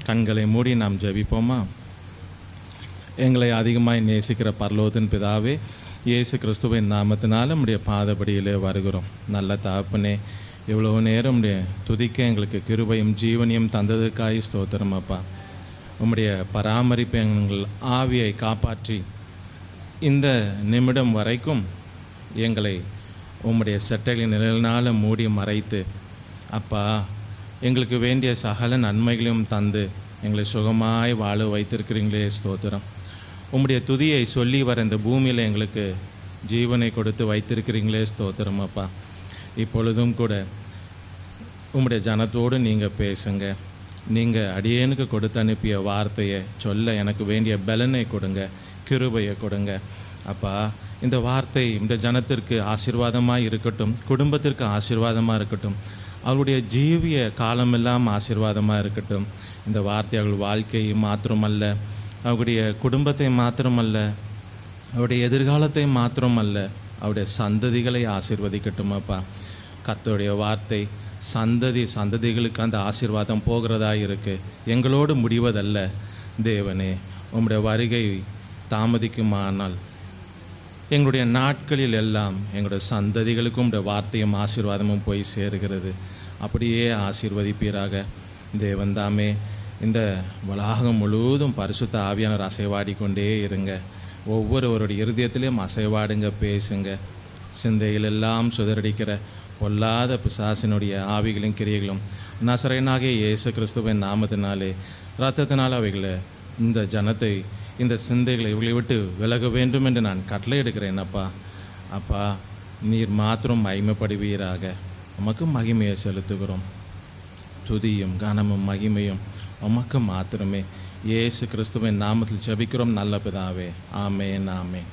கண்களை மூடி நாம் ஜெபிப்போமா? எங்களை அதிகமாய் நேசிக்கிற பரலோகத்தின் பிதாவே, இயேசு கிறிஸ்துவின் நாமத்தினால நம்முடைய பாதபடியிலே வருகிறோம். நல்ல தகப்பனே, இவ்வளோ நேரம் உடைய துதிக்க எங்களுக்கு கிருபையும் ஜீவனையும் தந்ததுக்காய் ஸ்தோத்திரம் அப்பா. உம்முடைய பராமரிப்பு எங்கள் ஆவியை காப்பாற்றி இந்த நிமிடம் வரைக்கும் எங்களை உம்முடைய சட்டைகளின் நிழலினால் மூடி மறைத்து அப்பா எங்களுக்கு வேண்டிய சகல நன்மைகளையும் தந்து எங்களை சுகமாய் வாழ வைத்திருக்கிறீங்களே ஸ்தோத்திரம். உம்முடைய துதியை சொல்லி வர இந்த பூமியில் எங்களுக்கு ஜீவனை கொடுத்து வைத்திருக்கிறீங்களே ஸ்தோத்திரம் அப்பா. இப்பொழுதும் கூட உம்முடைய ஜனத்தோடு நீங்கள் பேசுங்க. நீங்கள் அடியேனுக்கு கொடுத்து அனுப்பிய வார்த்தையை சொல்ல எனக்கு வேண்டிய பலனை கொடுங்க, கிருபையை கொடுங்க அப்பா. இந்த வார்த்தை இந்த ஜனத்திற்கு ஆசீர்வாதமாக இருக்கட்டும், குடும்பத்திற்கு ஆசீர்வாதமாக இருக்கட்டும், அவருடைய ஜீவிய காலமெல்லாம் ஆசீர்வாதமாக இருக்கட்டும். இந்த வார்த்தை அவர்கள் வாழ்க்கையை மாத்திரமல்ல, அவருடைய குடும்பத்தை மாத்திரமல்ல, அவருடைய எதிர்காலத்தை மாத்திரமல்ல, அவருடைய சந்ததிகளை ஆசீர்வதிக்கட்டும் அப்பா. கர்த்தருடைய வார்த்தை சந்ததிகளுக்கு அந்த ஆசீர்வாதம் போகிறதா இருக்குது, எங்களோடு முடிவதல்ல. தேவனே, உம்முடைய வருகை தாமதிக்குமானால் எங்களுடைய நாட்களில் எல்லாம் எங்களுடைய சந்ததிகளுக்கும் உம்முடைய வார்த்தையும் ஆசீர்வாதமும் போய் சேருகிறது. அப்படியே ஆசீர்வதிப்பீராக. தேவன்தாமே இந்த வளாகம் முழுவதும் பரிசுத்த ஆவியானவர் அசைவாடி கொண்டே இருங்க. ஒவ்வொருவருடைய இருதயத்திலையும் அசைவாடுங்க, பேசுங்க. சிந்தையிலெல்லாம் சுதறடிக்கிற பொல்லாத பிசாசினுடைய ஆவிகளும் கிரியைகளும் நசரேயனாகிய இயேசு கிறிஸ்துவின் நாமத்தினாலே இரத்தத்தினால் அவைகளை இந்த ஜனத்தை இந்த சிந்தைகளை இவர்களை விட்டு விலக வேண்டும் என்று நான் கட்டளை எடுக்கிறேன் அப்பா. அப்பா, நீர் மாத்திரம் மகிமைப்படுவீராக. உமக்கு மகிமையை செலுத்துகிறோம். துதியும் கனமும் மகிமையும் உமக்கு மாத்திரமே. இயேசு கிறிஸ்துவின் நாமத்தில் ஜெபிக்கிறோம் நல்ல பிதாவே, ஆமென் ஆமென்.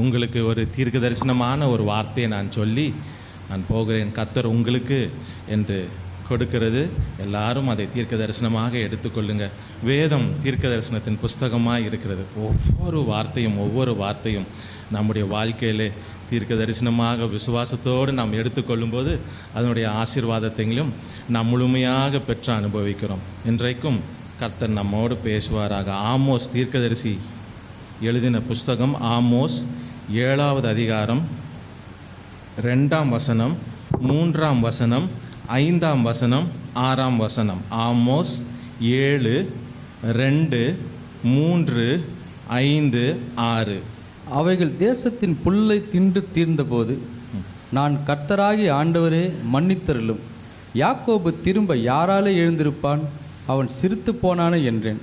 உங்களுக்கு ஒரு தீர்க்க தரிசனமான ஒரு வார்த்தையை நான் சொல்லி நான் போகிறேன். கர்த்தர் உங்களுக்கு என்று கொடுக்கிறது, எல்லாரும் அதை தீர்க்க தரிசனமாக எடுத்துக்கொள்ளுங்க. வேதம் தீர்க்க தரிசனத்தின் புஸ்தகமாக இருக்கிறது. ஒவ்வொரு வார்த்தையும் நம்முடைய வாழ்க்கையிலே தீர்க்க தரிசனமாக விசுவாசத்தோடு நாம் எடுத்துக்கொள்ளும்போது அதனுடைய ஆசீர்வாதத்தையும் நாம் முழுமையாக பெற்று அனுபவிக்கிறோம். இன்றைக்கும் கர்த்தர் நம்மோடு பேசுவாராக. ஆமோஸ் தீர்க்கதரிசி எழுதின புஸ்தகம் ஆமோஸ் 7வது அதிகாரம் 2ஆம் வசனம், 3ஆம் வசனம், 5ஆம் வசனம், 6ஆம் வசனம். ஆமோஸ் 7, 2, 3, 5, 6. அவைகள் தேசத்தின் புல்லை தின்று தீர்ந்தபோது நான் கர்த்தராகி ஆண்டவரே மன்னித்தருளும், யாக்கோபு திரும்ப யாராலே எழுந்திருப்பான், அவன் சிரித்து போனானே என்றேன்.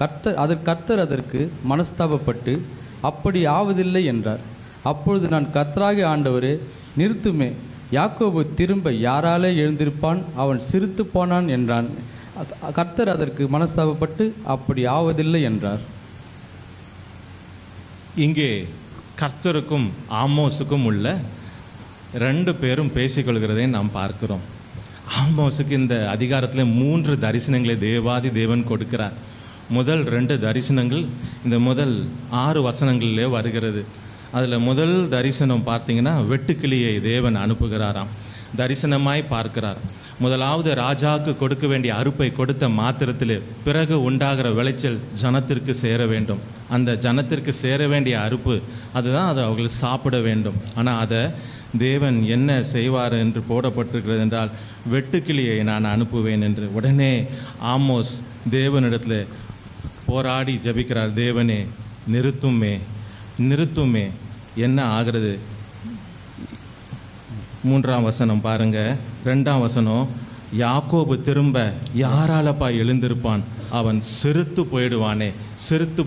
கர்த்தர் அதற்கு மனஸ்தாபப்பட்டு அப்படி ஆவதில்லை என்றார். அப்பொழுது நான் கர்த்தராகி ஆண்டவரே நிறுத்துமே, யாக்கோபு திரும்ப யாராலே எழுந்திருப்பான், அவன் சிரித்து போனான் என்றான். கர்த்தர் அதற்கு மனஸ்தாபப்பட்டு அப்படி ஆவதில்லை என்றார். இங்கே கர்த்தருக்கும் ஆமோஸுக்கும் உள்ள 2 பேரும் பேசிக்கொள்கிறதை நாம் பார்க்கிறோம். ஆமோஸுக்கு இந்த அதிகாரத்தில் 3 தரிசனங்களை தேவாதி தேவன் கொடுக்கிறார். முதல் 2 தரிசனங்கள் இந்த முதல் 6 வசனங்களிலே வருகிறது. அதில் முதல் தரிசனம் பார்த்தீங்கன்னா வெட்டுக்கிளியை தேவன் அனுப்புகிறாராம். தரிசனமாய் பார்க்கிறார். முதலாவது ராஜாவுக்கு கொடுக்க வேண்டிய அறுப்பை கொடுத்த மாத்திரத்தில் பிறகு உண்டாகிற விளைச்சல் ஜனத்திற்கு சேர வேண்டும். அந்த ஜனத்திற்கு சேர வேண்டிய அறுப்பு அதுதான், அதை அவர்கள் சாப்பிட வேண்டும். ஆனால் அதை தேவன் என்ன செய்வார் என்று போடப்பட்டிருக்கிறது என்றால், வெட்டுக்கிளியை நான் அனுப்புவேன் என்று. உடனே ஆமோஸ் தேவனிடத்தில் போராடி ஜபிக்கிறார். தேவனே நிறுத்துமே என்ன ஆகிறது? 3ஆம் வசனம் பாருங்க. 2ஆம் வசனம், யாக்கோபு திரும்ப யாராலப்பா எழுந்திருப்பான், அவன் சிரித்து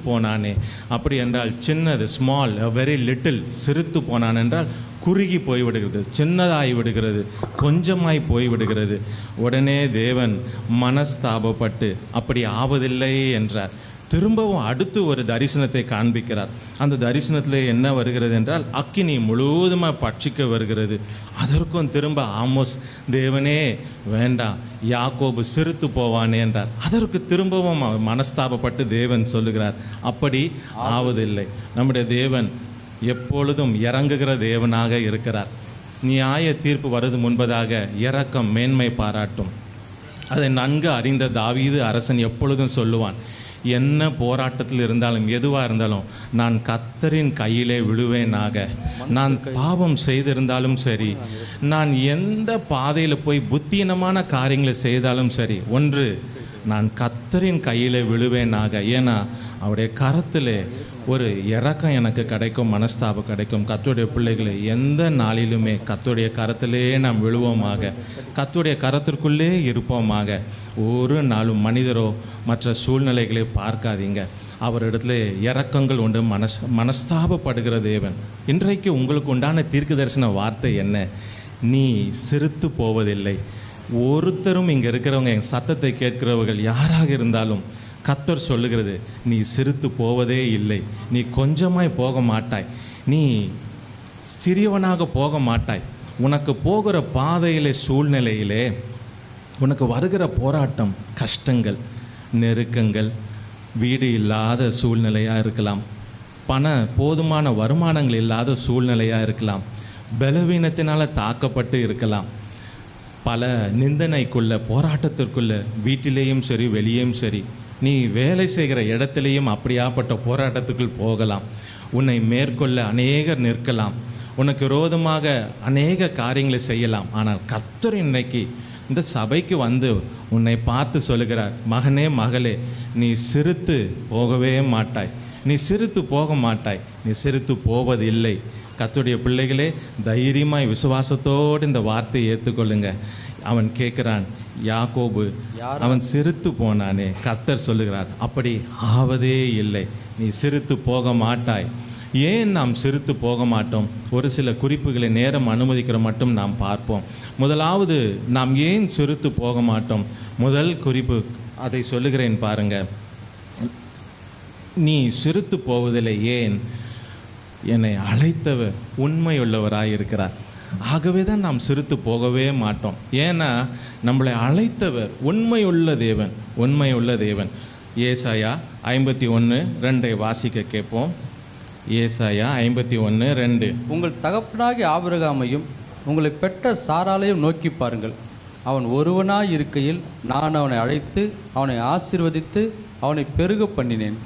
போனானே. அப்படி என்றால் சின்னது, ஸ்மால், வெரி லிட்டில். சிரித்து போனான் என்றால் குறுகி போய்விடுகிறது, சின்னதாகி விடுகிறது, கொஞ்சமாய் போய்விடுகிறது. உடனே தேவன் மனஸ்தாபப்பட்டு அப்படி ஆவதில்லை என்றார். திரும்பவும் அடுத்து ஒரு தரிசனத்தை காண்பிக்கிறார். அந்த தரிசனத்தில் என்ன வருகிறது என்றால், அக்கினி முழுவதுமாக பட்சிக்க வருகிறது. அதற்கும் திரும்ப ஆமோஸ், தேவனே வேண்டாம், யாக்கோபு சிரித்து போவானே என்றார். அதற்கு திரும்பவும் மனஸ்தாபப்பட்டு தேவன் சொல்லுகிறார், அப்படி ஆவதில்லை. நம்முடைய தேவன் எப்பொழுதும் இறங்குகிற தேவனாக இருக்கிறார். நியாய தீர்ப்பு வருது முன்பதாக இரக்கம் மேன்மை பாராட்டும். அதை நன்கு அறிந்த தாவீது அரசன் எப்பொழுதும் சொல்லுவான், என்ன போராட்டத்தில் இருந்தாலும் எதுவாக இருந்தாலும் நான் கர்த்தரின் கையிலே விழுவேனாக. நான் பாவம் செய்திருந்தாலும் சரி, நான் எந்த பாதையில் போய் புத்தியீனமான காரியங்களை செய்தாலும் சரி, ஒன்று நான் கர்த்தரின் கையிலே விழுவேனாக. ஏன்னா அவருடைய கரத்திலே ஒரு இரக்கம் எனக்கு கிடைக்கும், மனஸ்தாபம் கிடைக்கும். கர்த்தருடைய பிள்ளைகளை எந்த நாளிலுமே கர்த்தருடைய கரத்திலே நாம் விழுவோமாக, கர்த்தருடைய கரத்திற்குள்ளே இருப்போமாக. ஒரு நாளும் மனிதரோ மற்ற சூழ்நிலைகளை பார்க்காதீங்க. அவரிடத்துல இரக்கங்கள் உண்டு, மனஸ்தாபப்படுகிற தேவன். இன்றைக்கு உங்களுக்கு உண்டான தீர்க்க தரிசன வார்த்தை என்ன? நீ சிறுத்து போவதில்லை. ஒருத்தரும் இங்கே இருக்கிறவங்க, என் சத்தத்தை கேட்கிறவர்கள் யாராக இருந்தாலும் கர்த்தர் சொல்லுகிறது, நீ சிறுத்து போவதே இல்லை. நீ கொஞ்சமாய் போக மாட்டாய், நீ சிறியவனாக போக மாட்டாய். உனக்கு போகிற பாதையிலே சூழ்நிலையிலே உனக்கு வருகிற போராட்டம், கஷ்டங்கள், நெருக்கங்கள், வீடு இல்லாத சூழ்நிலையாக இருக்கலாம், போதுமான வருமானங்கள் இல்லாத சூழ்நிலையாக இருக்கலாம், பலவீனத்தினால் தாக்கப்பட்டு இருக்கலாம், பல நிந்தனைக்குள்ள போராட்டத்திற்குள்ள வீட்டிலேயும் சரி வெளியேயும் சரி, நீ வேலை செய்கிற இடத்துலையும் அப்படியாப்பட்ட போராட்டத்துக்குள் போகலாம். உன்னை மேற்கொள்ள அநேகர் நிற்கலாம், உனக்கு விரோதமாக அநேக காரியங்களை செய்யலாம். ஆனால் கர்த்தர் இன்னைக்கு இந்த சபைக்கு வந்து உன்னை பார்த்து சொல்லுகிறார், மகனே மகளே, நீ சிறுத்து போகவே மாட்டாய், நீ சிறுத்து போக மாட்டாய், நீ சிறுத்து போவதில்லை. கர்த்தருடைய பிள்ளைகளே, தைரியமாய் விசுவாசத்தோடு இந்த வார்த்தையை ஏற்றுக்கொள்ளுங்க. அவன் கேட்குறான், யாக்கோபு அவன் சிறுத்து போனானே. கர்த்தர் சொல்லுகிறார், அப்படி ஆவதே இல்லை, நீ சிறுத்து போக மாட்டாய். ஏன் நாம் சிறுத்து போக மாட்டோம்? ஒரு சில குறிப்புகளை நேரம் அனுமதிக்கிற மட்டும் நாம் பார்ப்போம். முதலாவது, நாம் ஏன் சிறுத்து போக மாட்டோம்? முதல் குறிப்பு அதை சொல்லுகிறேன் பாருங்க. நீ சிறுத்து போவதில்லை. ஏன்? என்னை அழைத்தவர் உண்மையுள்ளவராயிருக்கிறார். ஆகவே தான் நாம் சிறுத்து போகவே மாட்டோம். ஏன்னா நம்மளை அழைத்தவர் உண்மையுள்ள தேவன், உண்மையுள்ள தேவன். ஏசாயா 51:2 வாசிக்க கேட்போம். ஏசாயா 51:2. உங்கள் தகப்பனாகிய ஆபிரகாமையும் உங்களை பெற்ற சாராளையும் நோக்கி பாருங்கள். அவன் ஒருவனாய் இருக்கையில் நான் அவனை அழைத்து அவனை ஆசீர்வதித்து அவனை பெருக பண்ணினேன்.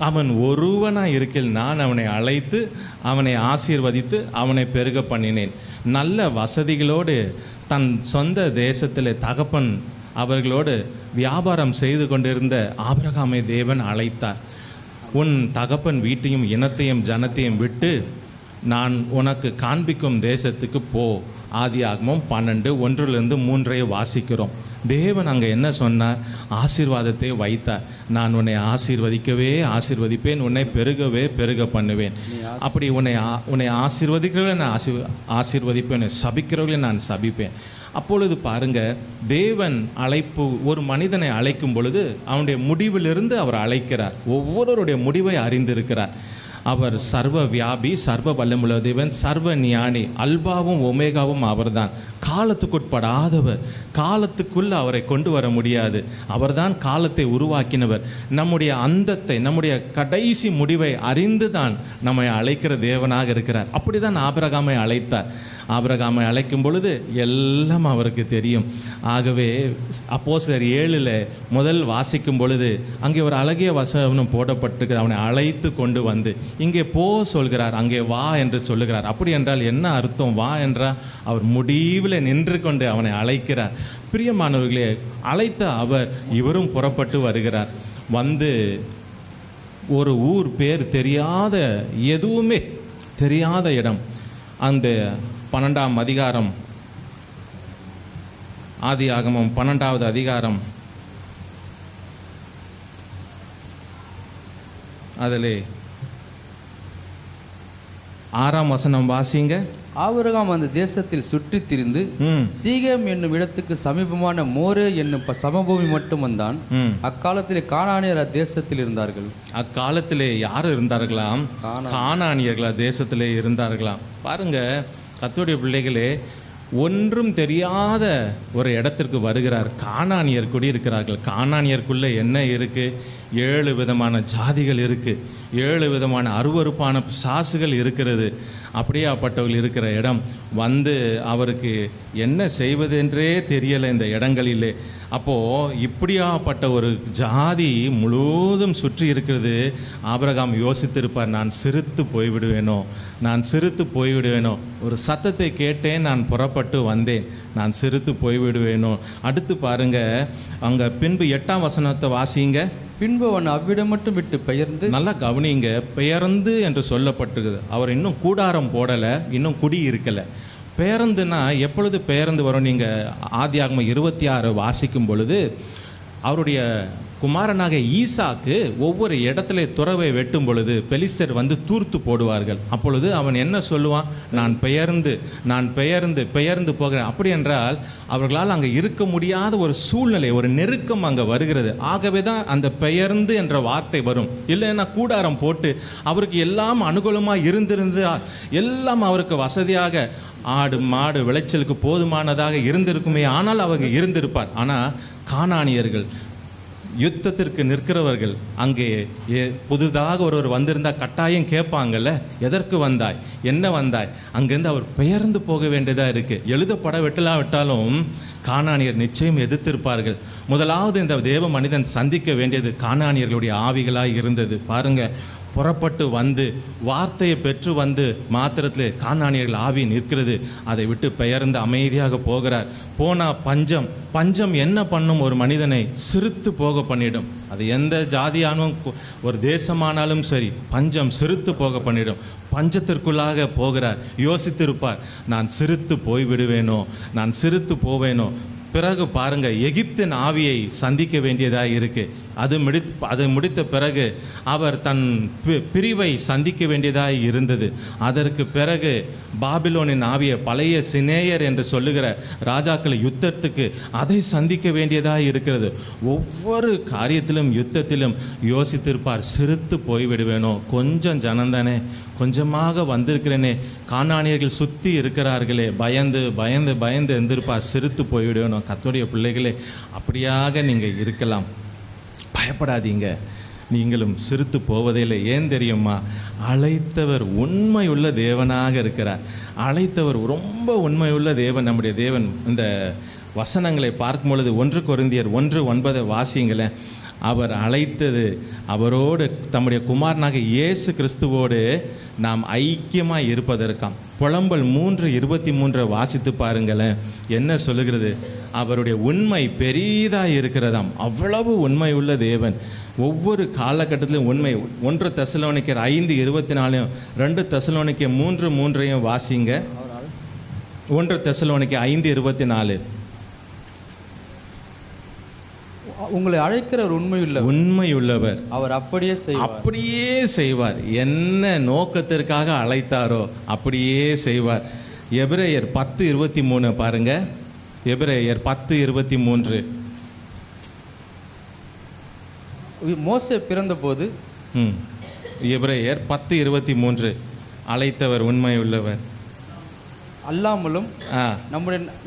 அவன் ஒருவனாய் இருக்கையில் நான் அவனை அழைத்து அவனை ஆசீர்வதித்து அவனை பெருக பண்ணினேன். நல்ல வசதிகளோடு தன் சொந்த தேசத்தில் தகப்பன் அவர்களோடு வியாபாரம் செய்து கொண்டிருந்த ஆபிரகாமை தேவன் அழைத்தார். உன் தகப்பன் வீட்டையும் இனத்தையும் ஜனத்தையும் விட்டு நான் உனக்கு காண்பிக்கும் தேசத்துக்கு போ. ஆதியாகமம் 12:1-3 வாசிக்கிறோம். தேவன் அங்கே என்ன சொன்னார்? ஆசீர்வாதத்தை வைத்தார். நான் உன்னை ஆசீர்வதிக்கவே ஆசீர்வதிப்பேன், உன்னை பெருகவே பெருக பண்ணுவேன். அப்படி உன்னை ஆசீர்வதிக்கிறவர்களை நான் ஆசீர்வதிப்பேன், சபிக்கிறவர்களை நான் சபிப்பேன். அப்பொழுது பாருங்க, தேவன் அழைப்பு, ஒரு மனிதனை அழைக்கும் பொழுது அவனுடைய முடிவிலிருந்து அவர் அழைக்கிறார். ஒவ்வொருவருடைய முடிவை அறிந்திருக்கிறார். அவர் சர்வ வியாபி, சர்வ வல்லமுள்ள தேவன், சர்வ ஞானி, அல்பாவும் ஒமேகாவும் அவர்தான். காலத்துக்குட்படாதவர், காலத்துக்குள் அவரை கொண்டு வர முடியாது. அவர்தான் காலத்தை உருவாக்கினவர். நம்முடைய அந்தத்தை, நம்முடைய கடைசி முடிவை அறிந்து தான் நம்மை அழைக்கிற தேவனாக இருக்கிறார். அப்படி தான் ஆபிரகாமை அழைத்தார். ஆபிரகாமை அழைக்கும் பொழுது எல்லாம் அவருக்கு தெரியும். ஆகவே அப்போஸ்தலர் 7 முதல் வாசிக்கும் பொழுது அங்கே ஒரு அழகிய வசனம் போடப்பட்டிருக்கு. அவனை அழைத்து கொண்டு வந்து இங்கே போ சொல்கிறார், அங்கே வா என்று சொல்லுகிறார். அப்படி என்றால் என்ன அர்த்தம்? வா என்றால் அவர் முடிவில் நின்று கொண்டு அவனை அழைக்கிறார். பிரியமானவர்களே, அழைத்த அவர் இவரும் புறப்பட்டு வருகிறார். வந்து ஒரு ஊர் பேர் தெரியாத, எதுவுமே தெரியாத இடம். அந்த 12ஆம் அதிகாரம், ஆதியாகமம் 12வது அதிகாரம், அதிலே 6ஆம் வசனம் வாசிங்க. ஆபிரகாம் அந்த தேசத்தில் சுற்றி திரிந்து சீகேம் என்னும் இடத்துக்கு சமீபமான மோரே என்னும் சமபூமி மட்டும் வந்தான். அக்காலத்திலே கானானியர் தேசத்தில் இருந்தார்கள். அக்காலத்திலே யார் இருந்தார்களாம்? கானானியர்களா தேசத்திலே இருந்தார்களாம். பாருங்க கர்த்தருடைய பிள்ளைகளே, ஒன்றும் தெரியாத ஒரு இடத்திற்கு வருகிறார். கானானியர் குடியிருக்கிறார்கள். கானானியருக்குள்ளே என்ன இருக்குது? 7 விதமான ஜாதிகள் இருக்குது, 7 விதமான அருவருப்பான பிசாசுகள் இருக்கிறது. அப்படியாப்பட்டவர்கள் இருக்கிற இடம் வந்து அவருக்கு என்ன செய்வது என்றே தெரியலை இந்த இடங்களிலே. அப்போது இப்படியாப்பட்ட ஒரு ஜாதி முழுவதும் சுற்றி இருக்கிறது. ஆபிரகாம் யோசித்திருப்பார், நான் சிறுத்து போய்விடுவேனோ, நான் சிறுத்து போய்விடுவேனோ, ஒரு சத்தத்தை கேட்டேன், நான் புறப்பட்டு வந்தேன், நான் சிறுத்து போய்விடுவேனோ. அடுத்து பாருங்க, அங்கே பின்பு 8ஆம் வசனத்தை வாசிங்க. பின்பு அவன் அவ்விடம் மட்டும் விட்டு பெயர்ந்து, நல்லா கவனிங்க, பெயர்ந்து என்று சொல்லப்பட்டிருக்குது. அவர் இன்னும் கூடாரம் போடலை, இன்னும் குடி இருக்கலை. பெயர்ந்துனா எப்பொழுது பெயர்ந்து வரும்? நீங்கள் ஆதியாகமம் 26 வாசிக்கும் பொழுது அவருடைய குமாரனாக ஈசாக்கு ஒவ்வொரு இடத்துல துறவை வெட்டும் பொழுது பெலிஸ்தர் வந்து தூர்த்து போடுவார்கள். அப்பொழுது அவன் என்ன சொல்லுவான்? நான் பெயர்ந்து போகிறேன். அப்படி என்றால் அவர்களால் அங்கே இருக்க முடியாத ஒரு சூழ்நிலை, ஒரு நெருக்கம் அங்கே வருகிறது. ஆகவே தான் அந்த பெயர்ந்து என்ற வார்த்தை வரும். இல்லைன்னா கூடாரம் போட்டு அவருக்கு எல்லாம் அனுகூலமாக இருந்திருந்து, எல்லாம் அவருக்கு வசதியாக ஆடு மாடு விளைச்சலுக்கு போதுமானதாக இருந்திருக்குமே, ஆனால் அவங்க இருந்திருப்பார். ஆனால் கானானியர்கள், யுத்தத்திற்கு நிற்கிறவர்கள், அங்கே புதிதாக ஒருவர் வந்திருந்தால் கட்டாயம் கேட்பாங்கல்ல, எதற்கு வந்தாய், என்ன வந்தாய்? அங்கேருந்து அவர் பெயர்ந்து போக வேண்டியதாக இருக்குது. எழுதப்பட விட்டாலும் கானானியர் நிச்சயம் எதிர்த்திருப்பார்கள். முதலாவது இந்த தேவ மனிதன் சந்திக்க வேண்டியது கானானியர்களுடைய ஆவிகளாக இருந்தது. பாருங்க, புறப்பட்டு வந்து வார்த்தையை பெற்று வந்து மாத்திரத்தில் கானானியர்கள் ஆவி நிற்கிறது. அதை விட்டு பெயர்ந்து அமைதியாக போகிறார். போனால் பஞ்சம் என்ன பண்ணும்? ஒரு மனிதனை சிறுத்து போக பண்ணிடும். அது எந்த ஜாதியானும் ஒரு தேசமானாலும் சரி, பஞ்சம் சிறுத்து போக பண்ணிடும். பஞ்சத்திற்குள்ளாக போகிறார். யோசித்திருப்பார், நான் சிறுத்து போய்விடுவேனோ, நான் சிறுத்து போவேனோ. பிறகு பாருங்க, எகிப்தின் ஆவியை சந்திக்க வேண்டியதாக இருக்கு. அது முடித்த பிறகு அவர் தன் பிரிவை சந்திக்க வேண்டியதாக இருந்தது. அதற்கு பிறகு பாபிலோனின் ஆவியை, பழைய சினேயர் என்று சொல்லுகிற ராஜாக்கள் யுத்தத்துக்கு, அதை சந்திக்க வேண்டியதாக இருக்கிறது. ஒவ்வொரு காரியத்திலும் யுத்தத்திலும் யோசித்திருப்பார், சிறுத்து போய்விடுவேனோ, கொஞ்சம் ஜனந்தானே, கொஞ்சமாக வந்திருக்கிறேனே, கானானியர்கள் சுற்றி இருக்கிறார்களே, பயந்து இருந்திருப்பார், சிறுத்து போய்விடுவேனோ. கர்த்தருடைய பிள்ளைகளே, அப்படியாக நீங்கள் இருக்கலாம், பயப்படாதீங்க. நீங்களும் சிறுத்து போவதே இல்லை. ஏன் தெரியுமா? அழைத்தவர் உண்மையுள்ள தேவனாக இருக்கிறார். அழைத்தவர் ரொம்ப உண்மையுள்ள தேவன், நம்முடைய தேவன். இந்த வசனங்களை பார்க்கும் பொழுது 1 கொரிந்தியர் 1:9 வாசிங்களேன். அவர் அழைத்தது அவரோடு, தம்முடைய குமாரனாக இயேசு கிறிஸ்துவோடு நாம் ஐக்கியமாக இருப்பதற்காம். புலம்பல் 3:23 வாசித்து பாருங்களேன், என்ன சொல்லுகிறது? அவருடைய உண்மை பெரிதாக இருக்கிறதாம். அவ்வளவு உண்மை உள்ள தேவன். ஒவ்வொரு காலகட்டத்திலும் உண்மை. 1 தெசலோனிக்கர் 5:24, 2 தெசலோனிக்கர் 3:3 வாசிங்க. 1 தெசலோனிக்கர் 5:24. உங்களை அழைக்கிறவர் உண்மையுள்ளவர், அவர் அப்படியே செய்வார். என்ன நோக்கத்திற்காக அழைத்தாரோ அப்படியே செய்வார். எபிரேயர் 10:23 பாருங்க. எபிரேயர் 10:23. மோசே பிறந்தபோது, எபிரேயர் 10:23, அழைத்தவர் உண்மையுள்ளவர் அல்லாமலும்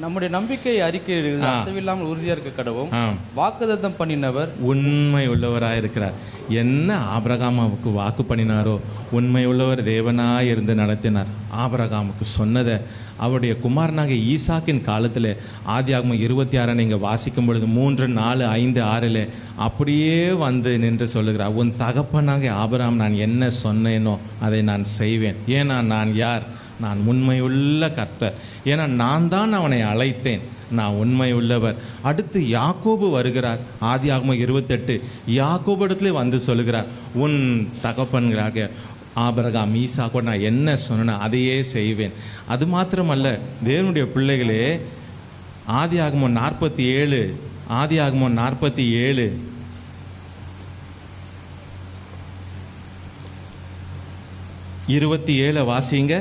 நம்முடைய நம்பிக்கை அறிக்கை அசைவில்லாமல் உறுதியாக இருக்க கடவும் வாக்குத்தத்தம் பண்ணினவர் உண்மை உள்ளவராக இருக்கிறார். என்ன ஆபிரகாமுக்கு வாக்கு பண்ணினாரோ உண்மை உள்ளவர் தேவனாய் இருந்து நடத்தினார். ஆபிரகாமுக்கு சொன்னதை அவருடைய குமாரனாக ஈசாக்கின் காலத்தில் ஆதியாகமம் 26 நீங்கள் வாசிக்கும் பொழுது 3, 4, 5, 6 அப்படியே வந்து நின்று சொல்லுகிறார், உன் தகப்பனாக ஆபிரகாம் நான் என்ன சொன்னேனோ அதை நான் செய்வேன். ஏன்னா நான் யார்? நான் உண்மையுள்ள கர்த்தர். ஏன்னா நான் தான் அவனை அழைத்தேன், நான் உண்மை உள்ளவர். அடுத்து யாக்கோபு வருகிறார். ஆதியாகமம் 28 யாக்கோபு இடத்துல வந்து சொல்லுகிறார், உன் தகப்பன்களாக ஆபிரகாம் ஈசாக்கோடு நான் என்ன சொன்னேன் அதையே செய்வேன். அது மாத்திரமல்ல தேவனுடைய பிள்ளைகளே, ஆதியாகமம் 47 27 வாசிங்க.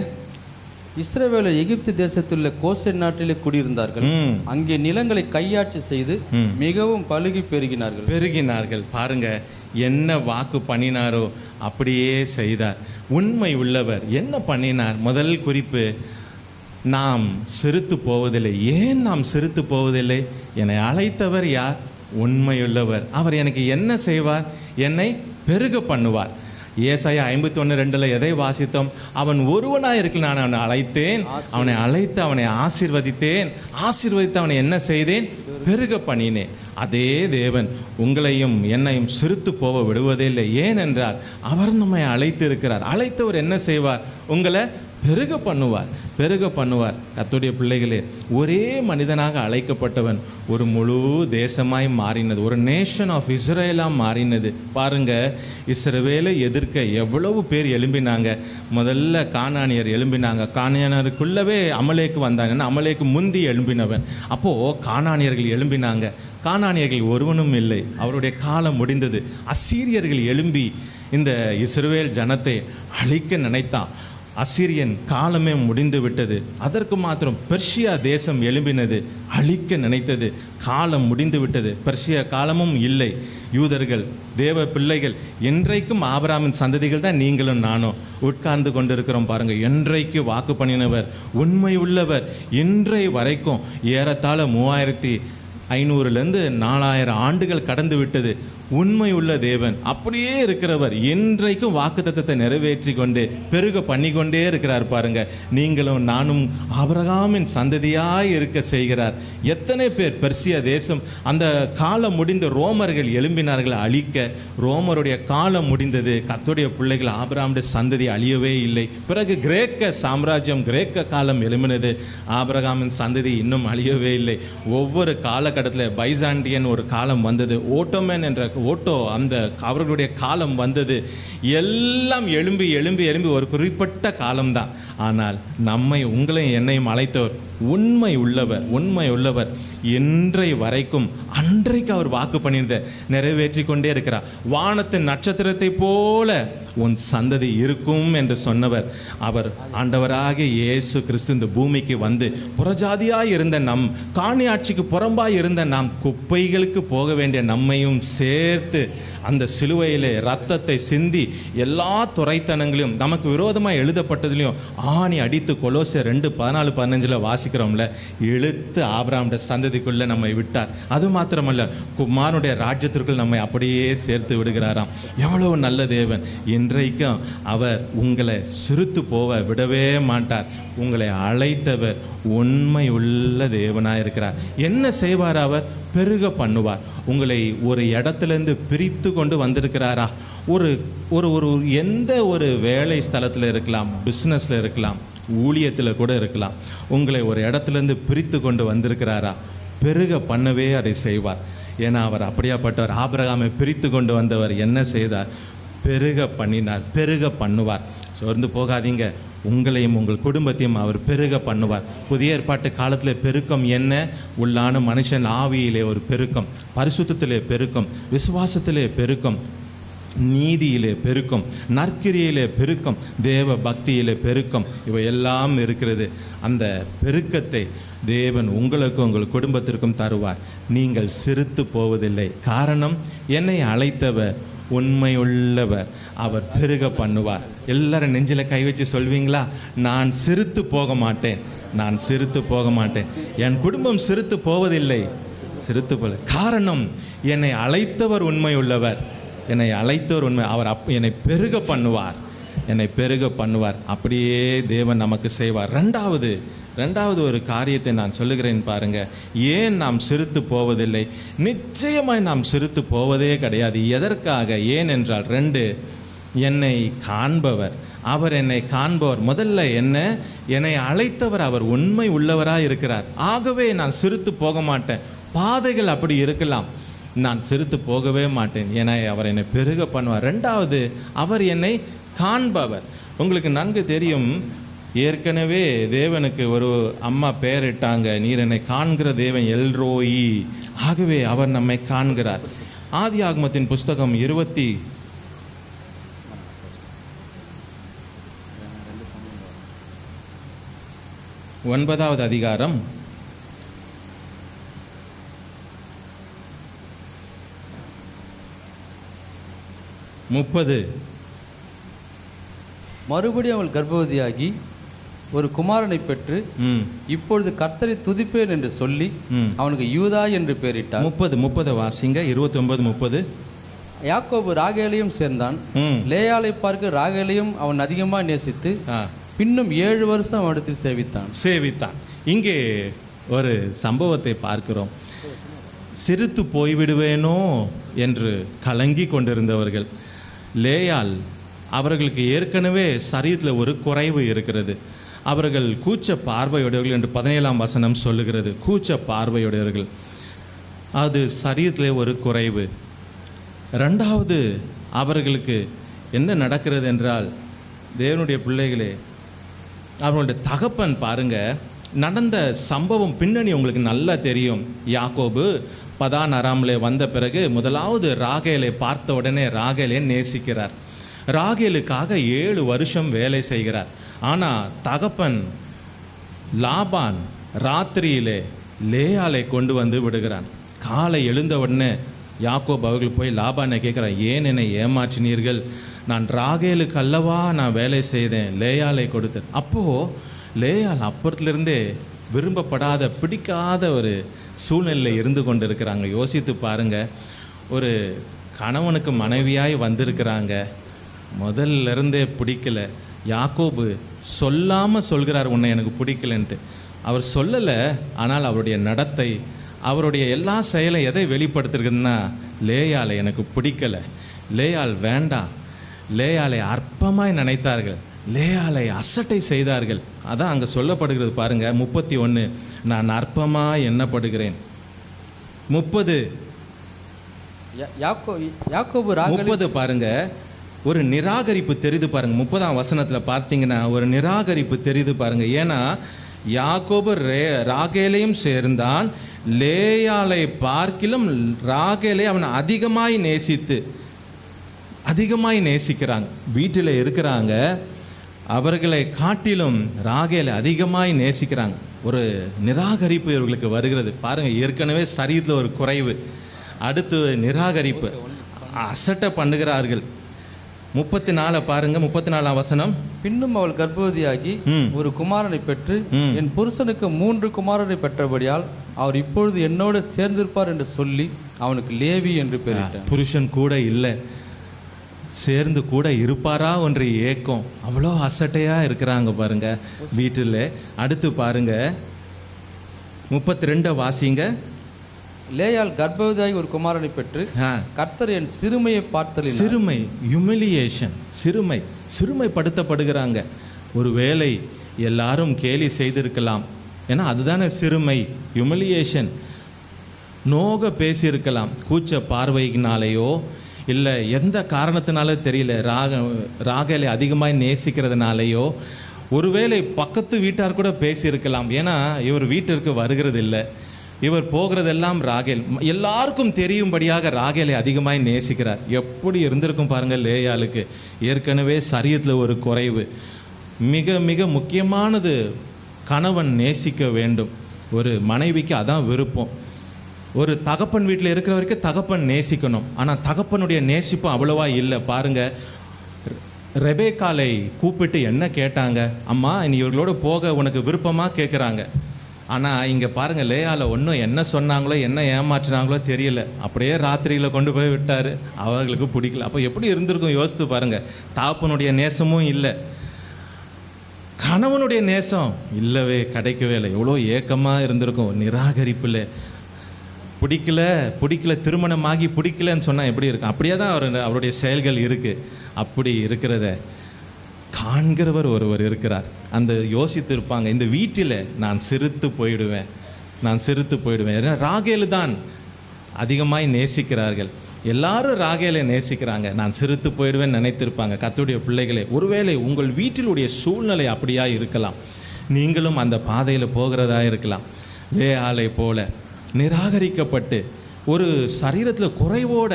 இஸ்ரவேலர் எகிப்து தேசத்துள்ள கோசேன் நாட்டிலே குடியிருந்தார்கள். அங்கே நிலங்களை கையாட்சி செய்து மிகவும் பலுகி பெருகினார்கள். பாருங்க, என்ன வாக்கு பண்ணினாரோ அப்படியே செய்தார். உண்மை உள்ளவர். என்ன பண்ணினார்? முதல் குறிப்பு, நாம் சிறுத்து போவதில்லை. ஏன் நாம் சிறுத்து போவதில்லை? என்னை அழைத்தவர் யார்? உண்மையுள்ளவர். அவர் எனக்கு என்ன செய்வார்? என்னை பெருக பண்ணுவார். ஏசாயா 51:2 எதை வாசித்தோம்? அவன் ஒருவனாய் இருக்க நான் அவனை அழைத்தேன், அவனை அழைத்து அவனை ஆசீர்வதித்தேன், ஆசீர்வதித்து அவனை என்ன செய்தேன்? பெருக பண்ணினேன். அதே தேவன் உங்களையும் என்னையும் சிறுத்து போக விடுவதே இல்லை. ஏனென்றால் அவர் நம்மை அழைத்து இருக்கிறார். அழைத்தவர் என்ன செய்வார்? உங்களை பெருக பண்ணுவார், பெருக பண்ணுவார். கர்த்தருடைய பிள்ளைகளே, ஒரே மனிதனாக அழைக்கப்பட்டவன் ஒரு முழு தேசமாய் மாறினது, ஒரு நேஷன் ஆஃப் இஸ்ரேலாக மாறினது. பாருங்க, இஸ்ரவேலை எதிர்க்க எவ்வளவு பேர் எழும்பினாங்க. முதல்ல கானானியர் எழும்பினாங்க. கானானியருக்குள்ளவே அமலேக்கு வந்தாங்க. ஏன்னா அமலேக்கு முந்தி எழும்பினவன். அப்போது கானானியர்கள் எழும்பினாங்க. கானானியர்கள் ஒருவனும் இல்லை, அவருடைய காலம் முடிந்தது. அசீரியர்கள் எழும்பி இந்த இஸ்ரவேல் ஜனத்தை அழிக்க நினைத்தான். அசீரியன் காலமே முடிந்து விட்டது. அதற்கு மாத்திரம் பெர்ஷியா தேசம் எழும்பினது, அழிக்க நினைத்தது. காலம் முடிந்து விட்டது, பெர்ஷியா காலமும் இல்லை. யூதர்கள், தேவ பிள்ளைகள், என்றைக்கும் ஆபிரகாமின் சந்ததிகள் தான் நீங்களும் நானும் உட்கார்ந்து கொண்டிருக்கிறோம். பாருங்க, என்றைக்கு வாக்கு பண்ணினவர், உண்மை உள்ளவர், இன்றை வரைக்கும் ஏறத்தாழ 3500 4000 ஆண்டுகள் கடந்து விட்டது. உண்மை உள்ள தேவன் அப்படியே இருக்கிறவர். என்றைக்கும் வாக்குத்தத்தத்தை நிறைவேற்றி கொண்டு பெருக பண்ணிக்கொண்டே இருக்கிறார். பாருங்க, நீங்களும் நானும் ஆபிரகாமின் சந்ததியாய் இருக்க செய்கிறார். எத்தனை பேர் பெர்சியா தேசம் அந்த காலம் முடிந்த ரோமர்கள் எழும்பினார்கள் அழிக்க. ரோமருடைய காலம் முடிந்தது. கர்த்தருடைய பிள்ளைகள் ஆபிரகாமுடைய சந்ததி அழியவே இல்லை. பிறகு கிரேக்க சாம்ராஜ்யம், கிரேக்க காலம் எழும்பினது. ஆபிரகாமின் சந்ததி இன்னும் அழியவே இல்லை. ஒவ்வொரு காலகட்டத்தில் பைசாண்டியன் ஒரு காலம் வந்தது, ஓட்டோமன் என்ற அந்த அவர்களுடைய காலம் வந்தது. எல்லாம் எழும்பி எழும்பி எழும்பி ஒரு குறிப்பிட்ட காலம்தான். ஆனால் நம்மை, உங்களையும் என்னையும் அழைத்தவர் உண்மை உள்ளவர், உண்மை உள்ளவர். இன்றை வரைக்கும் அன்றைக்கு அவர் வாக்கு பண்ணியிருந்த நிறைவேற்றி கொண்டே இருக்கிறார். வானத்தின் நட்சத்திரத்தை போல உன் சந்ததி இருக்கும் என்று சொன்னவர் அவர் ஆண்டவராக இயேசு கிறிஸ்து இந்த பூமிக்கு வந்து புறஜாதியாய் இருந்த நம், காணியாட்சிக்கு புறம்பாய் இருந்த நாம், குப்பைகளுக்கு போக வேண்டிய நம்மையும் சேர்த்து அந்த சிலுவையிலே ரத்தத்தை சிந்தி எல்லா துரைத்தனங்களையும் நமக்கு விரோதமாக எழுதப்பட்டதுலையும் ஆணி அடித்து கொலோசியர் 2:14-15 வாசிக்கிறோம்ல, இழுத்து ஆபிரகாமுடைய சந்ததிக்குள்ள நம்மை விட்டார். அது மாத்திரமல்ல, குமாரனுடைய ராஜ்யத்திற்குள் நம்மை அப்படியே சேர்த்து விடுகிறாராம். எவ்வளவு நல்ல தேவன்! இன்றைக்கும் அவர் உங்களை சிறுத்து போக விடவே மாட்டார். உங்களை அழைத்தவர் உண்மை உள்ள தேவனாக இருக்கிறார். என்ன செய்வார்? அவர் பெருக பண்ணுவார். உங்களை ஒரு இடத்துலேருந்து பிரித்து கொண்டு வந்திருக்கிறாரா? ஒரு ஒரு ஒரு எந்த ஒரு வேலை ஸ்தலத்தில் இருக்கலாம், பிஸ்னஸில் இருக்கலாம், ஊழியத்தில் கூட இருக்கலாம். உங்களை ஒரு இடத்துலேருந்து பிரித்து கொண்டு வந்திருக்கிறாரா? பெருக பண்ணவே அதை செய்வார். ஏன்னா அவர் அப்படியாப்பட்டவர். ஆபிரகாமை பிரித்து கொண்டு வந்தவர் என்ன செய்தார்? பெருக பண்ணினார், பெருக பண்ணுவார். சோர்ந்து போகாதீங்க, உங்களையும் உங்கள் குடும்பத்தையும் அவர் பெருக பண்ணுவார். புதிய ஏற்பாட்டு காலத்தில் பெருக்கம் என்ன? உள்ளான மனுஷன் ஆவியிலே ஒரு பெருக்கம், பரிசுத்தத்திலே பெருக்கம், விசுவாசத்திலே பெருக்கம், நீதியிலே பெருக்கம், நற்கிரியிலே பெருக்கம், தேவ பக்தியிலே பெருக்கம், இவையெல்லாம் இருக்கிறது. அந்த பெருக்கத்தை தேவன் உங்களுக்கும் உங்கள் குடும்பத்திற்கும் தருவார். நீங்கள் சிறுத்து போவதில்லை. காரணம், என்னை அழைத்தவர் உண்மையுள்ளவர், அவர் பெருக பண்ணுவார். எல்லாரும் நெஞ்சில் கை வச்சு சொல்வீங்களா? நான் சிறுத்து போக மாட்டேன், நான் சிறுத்து போக மாட்டேன், என் குடும்பம் சிறுத்து போவதில்லை. சிறுத்து போல காரணம், என்னை அழைத்தவர் உண்மையுள்ளவர், என்னை அழைத்தவர் உண்மை, அவர் என்னை பெருக பண்ணுவார், என்னை பெருக பண்ணுவார். அப்படியே தேவன் நமக்கு செய்வார். ரெண்டாவது ஒரு காரியத்தை நான் சொல்லுகிறேன் பாருங்க. ஏன் நாம் சிறுத்து போவதில்லை? நிச்சயமாய் நாம் சிறுத்து போவதே கிடையாது. எதற்காக? ஏனென்றால் 2, என்னை காண்பவர், அவர் என்னை காண்பவர். முதல்ல என்னை அழைத்தவர் அவர் உண்மை உள்ளவராக இருக்கிறார். ஆகவே நான் சிறுத்து போக மாட்டேன். பாதைகள் அப்படி இருக்கலாம், நான் சிறுத்து போகவே மாட்டேன். ஏன்னா அவர் என்னை பெருக பண்ணுவார். 2வது, அவர் என்னை காண்பவர். உங்களுக்கு நன்கு தெரியும், ஏற்கனவே தேவனுக்கு ஒரு அம்மா பெயரிட்டாங்க, நீர் என்னை காண்கிற தேவன் எல்ரோயி. ஆகவே அவர் நம்மை காண்கிறார். ஆதியாகமத்தின் புஸ்தகம் 29வது அதிகாரம் 30. மறுபடியும் அவள் கர்ப்பவதியாகி ஒரு குமாரனை பெற்று ம் இப்பொழுது கர்த்தரை துதிப்பேன் என்று சொல்லி ம் அவனுக்கு யூதா என்று பெயரிட்டார். 30 வாசிங்க. 29 30. யாக்கோபு ராகேலையும் சேர்ந்தான். ம் லேயாளை பார்க்க ராகேலையும் அவன் அதிகமாக நேசித்து ஆ பின்னும் 7 வருஷம் அவனிடத்தில் சேவித்தான். சேவித்தான். இங்கே ஒரு சம்பவத்தை பார்க்கிறோம். சிரித்து போய்விடுவேனோ என்று கலங்கி கொண்டிருந்தவர்கள், லேயாள் அவர்களுக்கு ஏற்கனவே சரீரத்தில் ஒரு குறைவு இருக்கிறது. அவர்கள் கூச்ச பார்வையுடையவர்கள் என்று 17ஆம் வசனம் சொல்லுகிறது. கூச்ச பார்வையுடையவர்கள், அது சரீரத்திலே ஒரு குறைவு. ரெண்டாவது, அவர்களுக்கு என்ன நடக்கிறது என்றால், தேவனுடைய பிள்ளைகளே, அவர்களுடைய தகப்பன் பாருங்க, நடந்த சம்பவம் பின்னணி உங்களுக்கு நல்லா தெரியும். யாக்கோபு பதான் அராமிலே வந்த பிறகு முதலாவது ராகேலை பார்த்த உடனே ராகேலை நேசிக்கிறார். ராகேலுக்காக 7 வருஷம் வேலை செய்கிறார். ஆனால் தகப்பன் லாபான் ராத்திரியிலே லேயாலை கொண்டு வந்து விடுகிறான். காலை எழுந்த உடனே யாக்கோபு அவர்கள் போய் லாபானை கேட்குறான், ஏன் என்னை ஏமாற்றினீர்கள்? நான் ராகேலுக்கு அல்லவா நான் வேலை செய்தேன், லேயாலை கொடுத்தேன். அப்போது லேயால் அப்புறத்துலேருந்தே விரும்பப்படாத பிடிக்காத ஒரு சூழ்நிலையில் இருந்து கொண்டு இருக்கிறாங்க. யோசித்து பாருங்க, ஒரு கணவனுக்கு மனைவியாய் வந்திருக்கிறாங்க, முதல்ல இருந்தே பிடிக்கல. யாக்கோபு சொல்லாமல் சொல்கிறார், உன்னை எனக்கு பிடிக்கலன்ட்டு. அவர் சொல்லலை, ஆனால் அவருடைய நடத்தை, அவருடைய எல்லா செயலும் எதை வெளிப்படுத்துறதுன்னா, லேயாலை எனக்கு பிடிக்கலை, லேயால் வேண்டாம், லேயாலை அற்பமாய் நினைத்தார்கள், லேயாலை அசட்டை செய்தார்கள். அதான் அங்கே சொல்லப்படுகிறது பாருங்க. 31, நான் அற்பமாய் எண்ணப்படுகிறேன். 30 யாக்கோபு ராகேலை 30 பாருங்க, ஒரு நிராகரிப்பு தெரியுது பாருங்க. 30ஆம் வசனத்தில் பார்த்தீங்கன்னா ஒரு நிராகரிப்பு தெரியுது பாருங்க. ஏன்னா யாக்கோபு ராகேலையும் சேர்ந்தான், லேயாலை பார்க்கிலும் ராகேலை அவன் அதிகமாய் நேசிக்கிறாங்க. வீட்டில் இருக்கிறாங்க, அவர்களை காட்டிலும் ராகேலை அதிகமாய் நேசிக்கிறாங்க. ஒரு நிராகரிப்பு இவர்களுக்கு வருகிறது பாருங்க. ஏற்கனவே சரீரத்தில் ஒரு குறைவு, அடுத்து நிராகரிப்பு, அசட்டை பண்ணுகிறார்கள். 34 பாருங்க. 34ஆம் வசனம், பின்னும் அவள் கர்ப்பவதியாகி ஒரு குமாரனை பெற்று என் புருஷனுக்கு 3 குமாரனை பெற்றபடியால் அவர் இப்பொழுது என்னோடு சேர்ந்திருப்பார் என்று சொல்லி அவனுக்கு லேவி என்று பெயரிட்டார். புருஷன் கூட இல்லை, சேர்ந்து கூட இருப்பாரா ஒன்று ஏக்கம். அவ்வளோ அசட்டையாக இருக்கிறாங்க பாருங்க வீட்டில். அடுத்து பாருங்க 32 வாசிங்க. லேயாள் கர்ப்பவதியாகி ஒரு குமாரனை பெற்று கர்த்தர் என் சிறுமையை பார்த்தலில், சிறுமை, ஹியூமிலியேஷன், சிறுமைப்படுத்தப்படுகிறாங்க. ஒருவேளை எல்லாரும் கேலி செய்திருக்கலாம், ஏன்னா அதுதானே சிறுமை, ஹியூமிலியேஷன். நோக பேசியிருக்கலாம், கூச்ச பார்வையினாலேயோ இல்லை எந்த காரணத்தினால தெரியல, ராகேலை அதிகமாக நேசிக்கிறதுனாலேயோ, ஒருவேளை பக்கத்து வீட்டார் கூட பேசியிருக்கலாம். ஏன்னா இவர் வீட்டிற்கு வருகிறது இல்லை, இவர் போகிறதெல்லாம் ராகேல், எல்லாருக்கும் தெரியும்படியாக ராகேலை அதிகமாக நேசிக்கிறார். எப்படி இருந்திருக்கும் பாருங்கள் லேயாளுக்கு. ஏற்கனவே சரீரத்தில் ஒரு குறைவு. மிக மிக முக்கியமானது, கணவன் நேசிக்க வேண்டும். ஒரு மனைவிக்கு அதான் விருப்பம். ஒரு தகப்பன் வீட்டில் இருக்கிற வரைக்கும் தகப்பன் நேசிக்கணும், ஆனால் தகப்பனுடைய நேசிப்பு அவ்வளவா இல்லை பாருங்க. ரெபேக்காலை கூப்பிட்டு என்ன கேட்டாங்க, அம்மா நீ இவர்களோட போக உனக்கு விருப்பமாக கேட்குறாங்க. ஆனால் இங்கே பாருங்கள், லேயால ஒன்றும் என்ன சொன்னாங்களோ என்ன ஏமாற்றினாங்களோ தெரியல, அப்படியே ராத்திரியில் கொண்டு போய் விட்டார். அவர்களுக்கு பிடிக்கல. அப்போ எப்படி இருந்திருக்கும் யோசித்து பாருங்கள். தாப்பனுடைய நேசமும் இல்லை, கணவனுடைய நேசம் இல்லவே கிடைக்கவே இல்லை. எவ்வளோ ஏக்கமாக இருந்திருக்கும். நிராகரிப்பில் பிடிக்கல, திருமணமாகி பிடிக்கலன்னு சொன்னால் எப்படி இருக்கும்? அப்படியே தான் அவருடைய செயல்கள் இருக்குது. அப்படி இருக்கிறத காண்கிறவர் ஒருவர் இருக்கிறார். அந்த யோசித்து இருப்பாங்க, இந்த வீட்டில் நான் சிரித்து போயிடுவேன். ஏன்னா ராகேலு தான் அதிகமாய் நேசிக்கிறார்கள், எல்லாரும் ராகேலை நேசிக்கிறாங்க, நான் சிரித்து போயிடுவேன் நினைத்திருப்பாங்க. கர்த்தருடைய பிள்ளைகளே, ஒருவேளை உங்கள் வீட்டிலுடைய சூழ்நிலை அப்படியா இருக்கலாம். நீங்களும் அந்த பாதையில் போகிறதா இருக்கலாம். லேயாளை போல நிராகரிக்கப்பட்டு ஒரு சரீரத்தில் குறைவோட,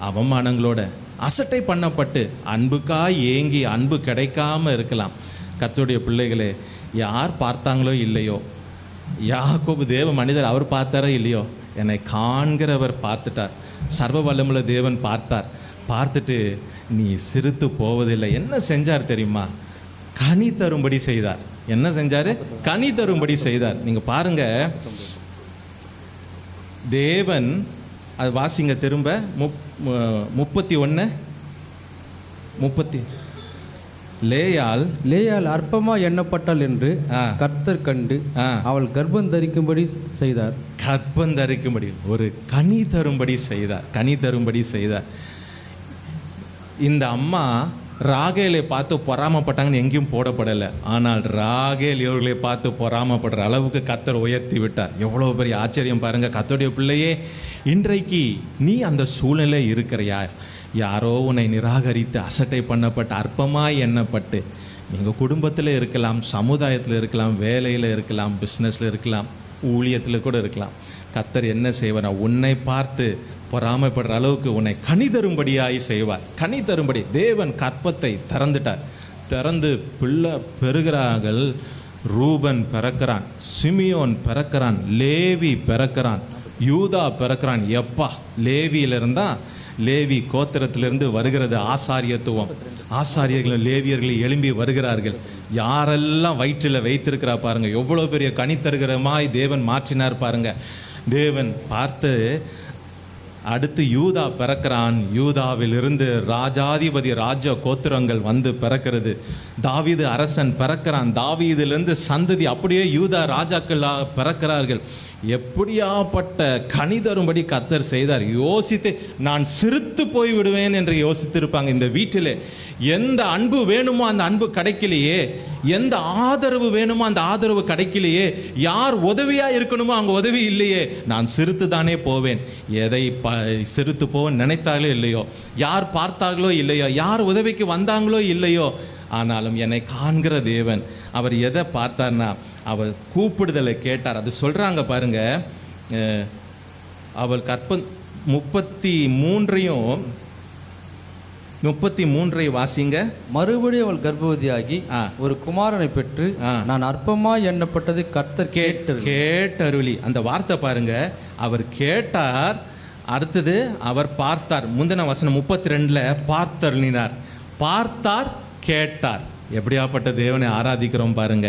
அவமானங்களோட, அசட்டை பண்ணப்பட்டு அன்புக்காய் ஏங்கி அன்பு கிடைக்காம இருக்கலாம். கர்த்தருடைய பிள்ளைகளே, யார் பார்த்தாங்களோ இல்லையோ, யாக்கோபு தேவ மனிதர், அவர் பார்த்தாரோ இல்லையோ, என்னை காண்கிறவர் பார்த்துட்டார். சர்வ வல்லமுள்ள தேவன் பார்த்தார். பார்த்துட்டு நீ சிரித்து போவதில்லை. என்ன செஞ்சார் தெரியுமா? கனி தரும்படி செய்தார். என்ன செஞ்சாரு? கனி தரும்படி செய்தார். நீங்க பாருங்க, தேவன் அது வாசிங்க திரும்ப 31:30. லேயாள் அற்பமா எண்ணப்பட்டாள் என்று கர்த்தர் கண்டு அவள் கர்ப்பம் தரிக்கும்படி செய்தார். கர்ப்பம் தரிக்கும்படி, ஒரு கனி தரும்படி செய்தார். கனி தரும்படி செய்தார். இந்த அம்மா ராகேலை பார்த்து பொறாமப்பட்டாங்கன்னு எங்கேயும் போடப்படலை. ஆனால் ராகேல் இவர்களை பார்த்து பொறாமப்படுற அளவுக்கு கர்த்தர் உயர்த்தி விட்டார். எவ்வளோ பெரிய ஆச்சரியம் பாருங்க. கர்த்தருடைய பிள்ளையே, இன்றைக்கு நீ அந்த சூழ்நிலை இருக்கிறியா? யாரோ உன்னை நிராகரித்து அசட்டை பண்ணப்பட்டு அற்பமாய் எண்ணப்பட்டு, நீங்கள் குடும்பத்தில் இருக்கலாம், சமுதாயத்தில் இருக்கலாம், வேலையில் இருக்கலாம், பிஸ்னஸில் இருக்கலாம், ஊழியத்தில் கூட இருக்கலாம். கர்த்தர் என்ன செய்வார்? உன்னை பார்த்து பொறாமைப்படுற அளவுக்கு உன்னை கனி தரும்படியாய் செய்வார். கனி தரும்படி தேவன் கற்பத்தை திறந்துட்டார். திறந்து பிள்ளை பெறுகிறார்கள். ரூபன் பிறக்கிறான், சிமியோன் பிறக்கிறான், லேவி பிறக்கிறான், யூதா பிறக்கிறான். எப்பா, லேவியிலிருந்தா, லேவி கோத்திரத்திலிருந்து வருகிறது ஆசாரியத்துவம். ஆசாரியர்கள் லேவியர்கள் எழும்பி வருகிறார்கள். யாரெல்லாம் வயிற்றில் வைத்திருக்கிறா பாருங்க. எவ்வளோ பெரிய கனி தருகிறமாய் தேவன் மாற்றினார் பாருங்க. தேவன் பார்த்து அடுத்து யூதா பிறக்கிறான். யூதாவிலிருந்து ராஜாதிபதி ராஜ கோத்திரங்கள் வந்து பிறக்கிறது. தாவீது அரசன் பிறக்கிறான். தாவீதிலிருந்து சந்ததி அப்படியே யூதா ராஜாக்களாக பிறக்கிறார்கள். எப்படியாப்பட்ட கனி தரும்படி கர்த்தர் செய்தார். யோசித்து நான் சிரித்து போய் விடுவேன் என்று யோசித்திருப்பாங்க. இந்த வீட்டில் எந்த அன்பு வேணுமோ அந்த அன்பு கிடைக்கலையே, எந்த ஆதரவு வேணுமோ அந்த ஆதரவு கிடைக்கலையே, யார் உதவியா இருக்கணுமோ அங்கே உதவி இல்லையே, நான் சிரித்து தானே போவேன். எதை சிரித்து போவேன் நினைத்தாங்களோ இல்லையோ, யார் பார்த்தாங்களோ இல்லையோ, யார் உதவிக்கு வந்தாங்களோ இல்லையோ, ஆனாலும் என்னை காண்கிற தேவன் அவர் எதை பார்த்தார்னா அவர் கூப்பிடுதலை கேட்டார். அது சொல்றாங்க பாருங்க. அவள் 33 வாசிங்க. மறுபடியும் அவள் கர்ப்பவதியாகி ஒரு குமாரனை பெற்று நான் அற்பமாய் எண்ணப்பட்டது கர்த்தர் கேட்டருளி. அந்த வார்த்தை பாருங்க. அவர் கேட்டார், அடுத்தது அவர் பார்த்தார். முந்தின வசனம் 32ல பார்த்தருளினார். பார்த்தார், கேட்டார். எப்படியாப்பட்ட தேவனை ஆராதிக்கிறோம் பாருங்க.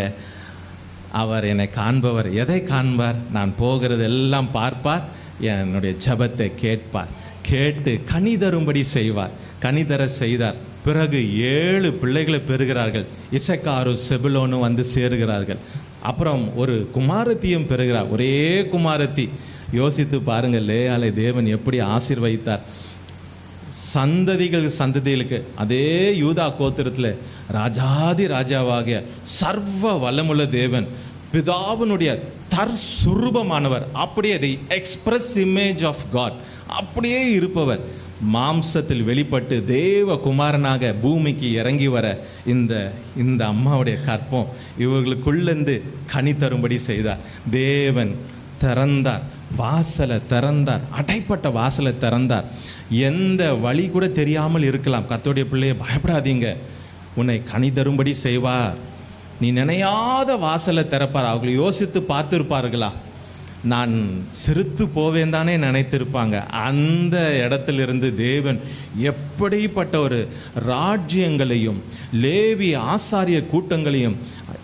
அவர் என்னை காண்பவர். எதை காண்பார்? நான் போகிறது எல்லாம் பார்ப்பார், என்னுடைய ஜெபத்தை கேட்பார். கேட்டு கனி தரும்படி செய்வார். கனி தர செய்தார். பிறகு 7 பிள்ளைகளை பெறுகிறார்கள். இசக்காரும் செபுலோனும் வந்து சேருகிறார்கள். அப்புறம் ஒரு குமாரத்தியும் பெறுகிறார். ஒரே குமாரத்தி. யோசித்து பாருங்க, லேயாளை தேவன் எப்படி ஆசீர்வதித்தார். சந்ததிகளுக்கு அதே யூதா கோத்திரத்தில் ராஜாதி ராஜாவாகிய சர்வ வல்லமுள்ள தேவன், பிதாவினுடைய தற்சுரூபமானவர், அப்படியே தி எக்ஸ்பிரஸ் இமேஜ் ஆஃப் காட், அப்படியே இருப்பவர் மாம்சத்தில் வெளிப்பட்டு தேவகுமாரனாக பூமிக்கு இறங்கி வர இந்த அம்மாவுடைய கற்பம் இவர்களுக்குள்ளேருந்து கனி தரும்படி செய்தார். தேவன் திறந்தார், வாசலை திறந்தார், அடைப்பட்ட வாசலை திறந்தார். எந்த வழி கூட தெரியாமல் இருக்கலாம். கர்த்தருடைய பிள்ளையை பயப்படாதீங்க, உன்னை கனி தரும்படி செய்வார். நீ நினையாத வாசலை திறப்பார். அவங்களை யோசித்து பார்த்துருப்பார்களா? நான் சிரித்து போவேன் தானே நினைத்திருப்பாங்க. அந்த இடத்திலிருந்து தேவன் எப்படிப்பட்ட ஒரு ராஜ்யங்களையும் லேவி ஆசாரிய கூட்டங்களையும்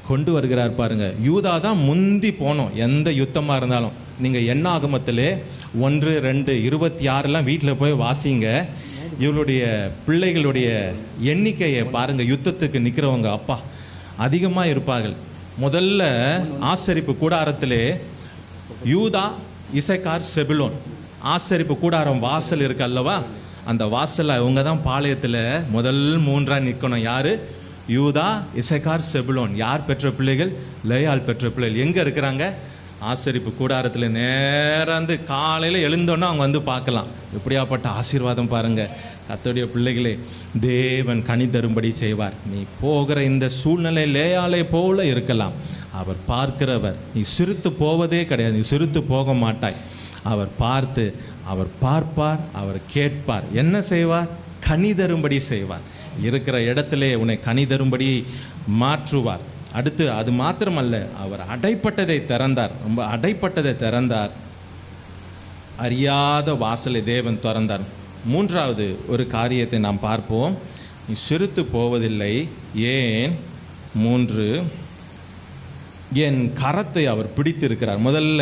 கொண்டு வருகிறார் பாருங்க. யூதா தான் முந்தி போனோம் எந்த யுத்தமாக இருந்தாலும். நீங்கள் என்னாகமத்திலே 1, 2, 26 வீட்டில் போய் வாசிங்க. இவளுடைய பிள்ளைகளுடைய எண்ணிக்கையை பாருங்க. யுத்தத்துக்கு நிற்கிறவங்க அப்பா அதிகமாக இருப்பார்கள். முதல்ல ஆசரிப்பு கூடாரத்திலே யூதா, இசக்கார், செபுலோன் ஆசரிப்பு கூடாரம் வாசல் இருக்கு அல்லவா, அந்த வாசலில் அவங்க தான் பாளையத்தில் முதல் 3 நிற்கணும். யாரு? யூதா, இசக்கார், செபுலோன். யார் பெற்ற பிள்ளைகள்? லேயாள் பெற்ற பிள்ளைகள். எங்கே இருக்கிறாங்க? ஆசரிப்பு கூடாரத்தில். நேராந்து காலையில் எழுந்தோன்னா அவங்க வந்து பார்க்கலாம். எப்படியாப்பட்ட ஆசீர்வாதம் பாருங்க. கர்த்தருடைய பிள்ளைகளே, தேவன் கனி தரும்படி செய்வார். நீ போகிற இந்த சூழ்நிலை லேயாளை போல இருக்கலாம். அவர் பார்க்கிறவர். நீ சிரித்து போவதே கிடையாது. நீ சிரித்து போக மாட்டாய். அவர் பார்த்து, அவர் பார்ப்பார், அவர் கேட்பார். என்ன செய்வார்? கனி தரும்படி செய்வார். இருக்கிற இடத்திலே உன்னை கனி தரும்படி மாற்றுவார். அடுத்து அது மாத்திரமல்ல, அவர் அடைப்பட்டதை திறந்தார். ரொம்ப அடைப்பட்டதை திறந்தார். அறியாத வாசலை தேவன் திறந்தார். 3வது ஒரு காரியத்தை நாம் பார்ப்போம். நீ சிரித்து போவதில்லை. ஏன்? 3, என் கரத்தை அவர் பிடித்திருக்கிறார். முதல்ல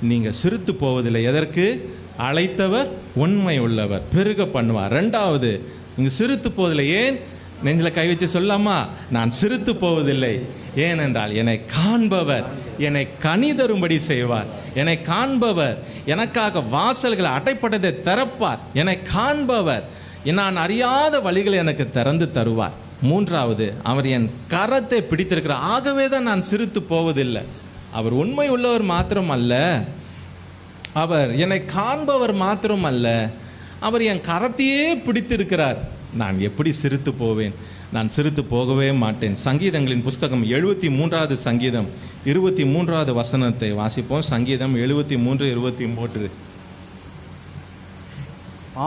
நீங்கள் சிறுத்து போவதில்லை. எதற்கு? அழைத்தவர் உண்மை உள்ளவர், பெருக பண்ணுவார். 2வது, நீங்கள் சிறுத்து போவதில்லை. ஏன்? நெஞ்சில் கை வச்சு சொல்லாமா, நான் சிறுத்து போவதில்லை, ஏனென்றால் என்னை காண்பவர் என்னை கனி தரும்படி செய்வார். என்னை காண்பவர் எனக்காக வாசல்களை அடைப்பட்டதை திறப்பார். என்னை காண்பவர் நான் அறியாத வழிகளை எனக்கு திறந்து தருவார். 3வது, அவர் என் கரத்தை பிடித்திருக்கிறார். ஆகவே தான் நான் சிறுத்து போவதில்லை. அவர் உண்மை உள்ளவர் மாத்திரம் அல்ல, அவர் என்னை காண்பவர் மாத்திரம் அல்ல, அவர் என் கரத்தையே பிடித்திருக்கிறார். நான் எப்படி சிறுத்து போவேன்? நான் சிறுத்து போகவே மாட்டேன். சங்கீதங்களின் புஸ்தகம் 73வது சங்கீதம் 23வது வசனத்தை வாசிப்போம். சங்கீதம் 73:23.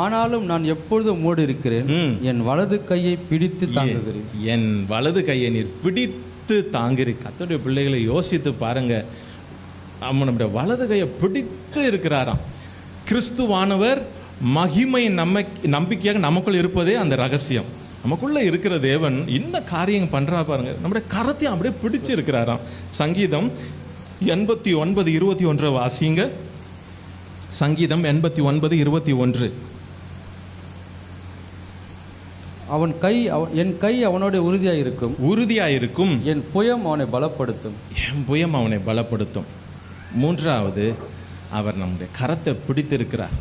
ஆனாலும் நான் எப்பொழுதும் மூடி இருக்கிறேன், என் வலது கையை பிடித்து தாங்குகிறேன். என் வலது கையை நீர் பிடித்து தாங்குகிறீர். கர்த்தருடைய பிள்ளைகளை யோசித்து பாருங்க, நம்முடைய வலது கையை பிடித்து இருக்கிறாராம். கிறிஸ்துவானவர் மகிமை நம்பிக்கையாக நமக்குள் இருப்பதே அந்த ரகசியம். நமக்குள்ள இருக்கிற தேவன் இந்த காரியம் பண்றா பாருங்க, நம்முடைய கரத்தையும் அப்படியே பிடிச்சு இருக்கிறாராம். சங்கீதம் 89:21 வாசிங்க. சங்கீதம் 89:21. என் கை அவனோட உறுதியாயிருக்கும், என் புயம் அவனை பலப்படுத்தும். 3வது, அவர் நம்முடைய கரத்தை பிடித்திருக்கிறார்.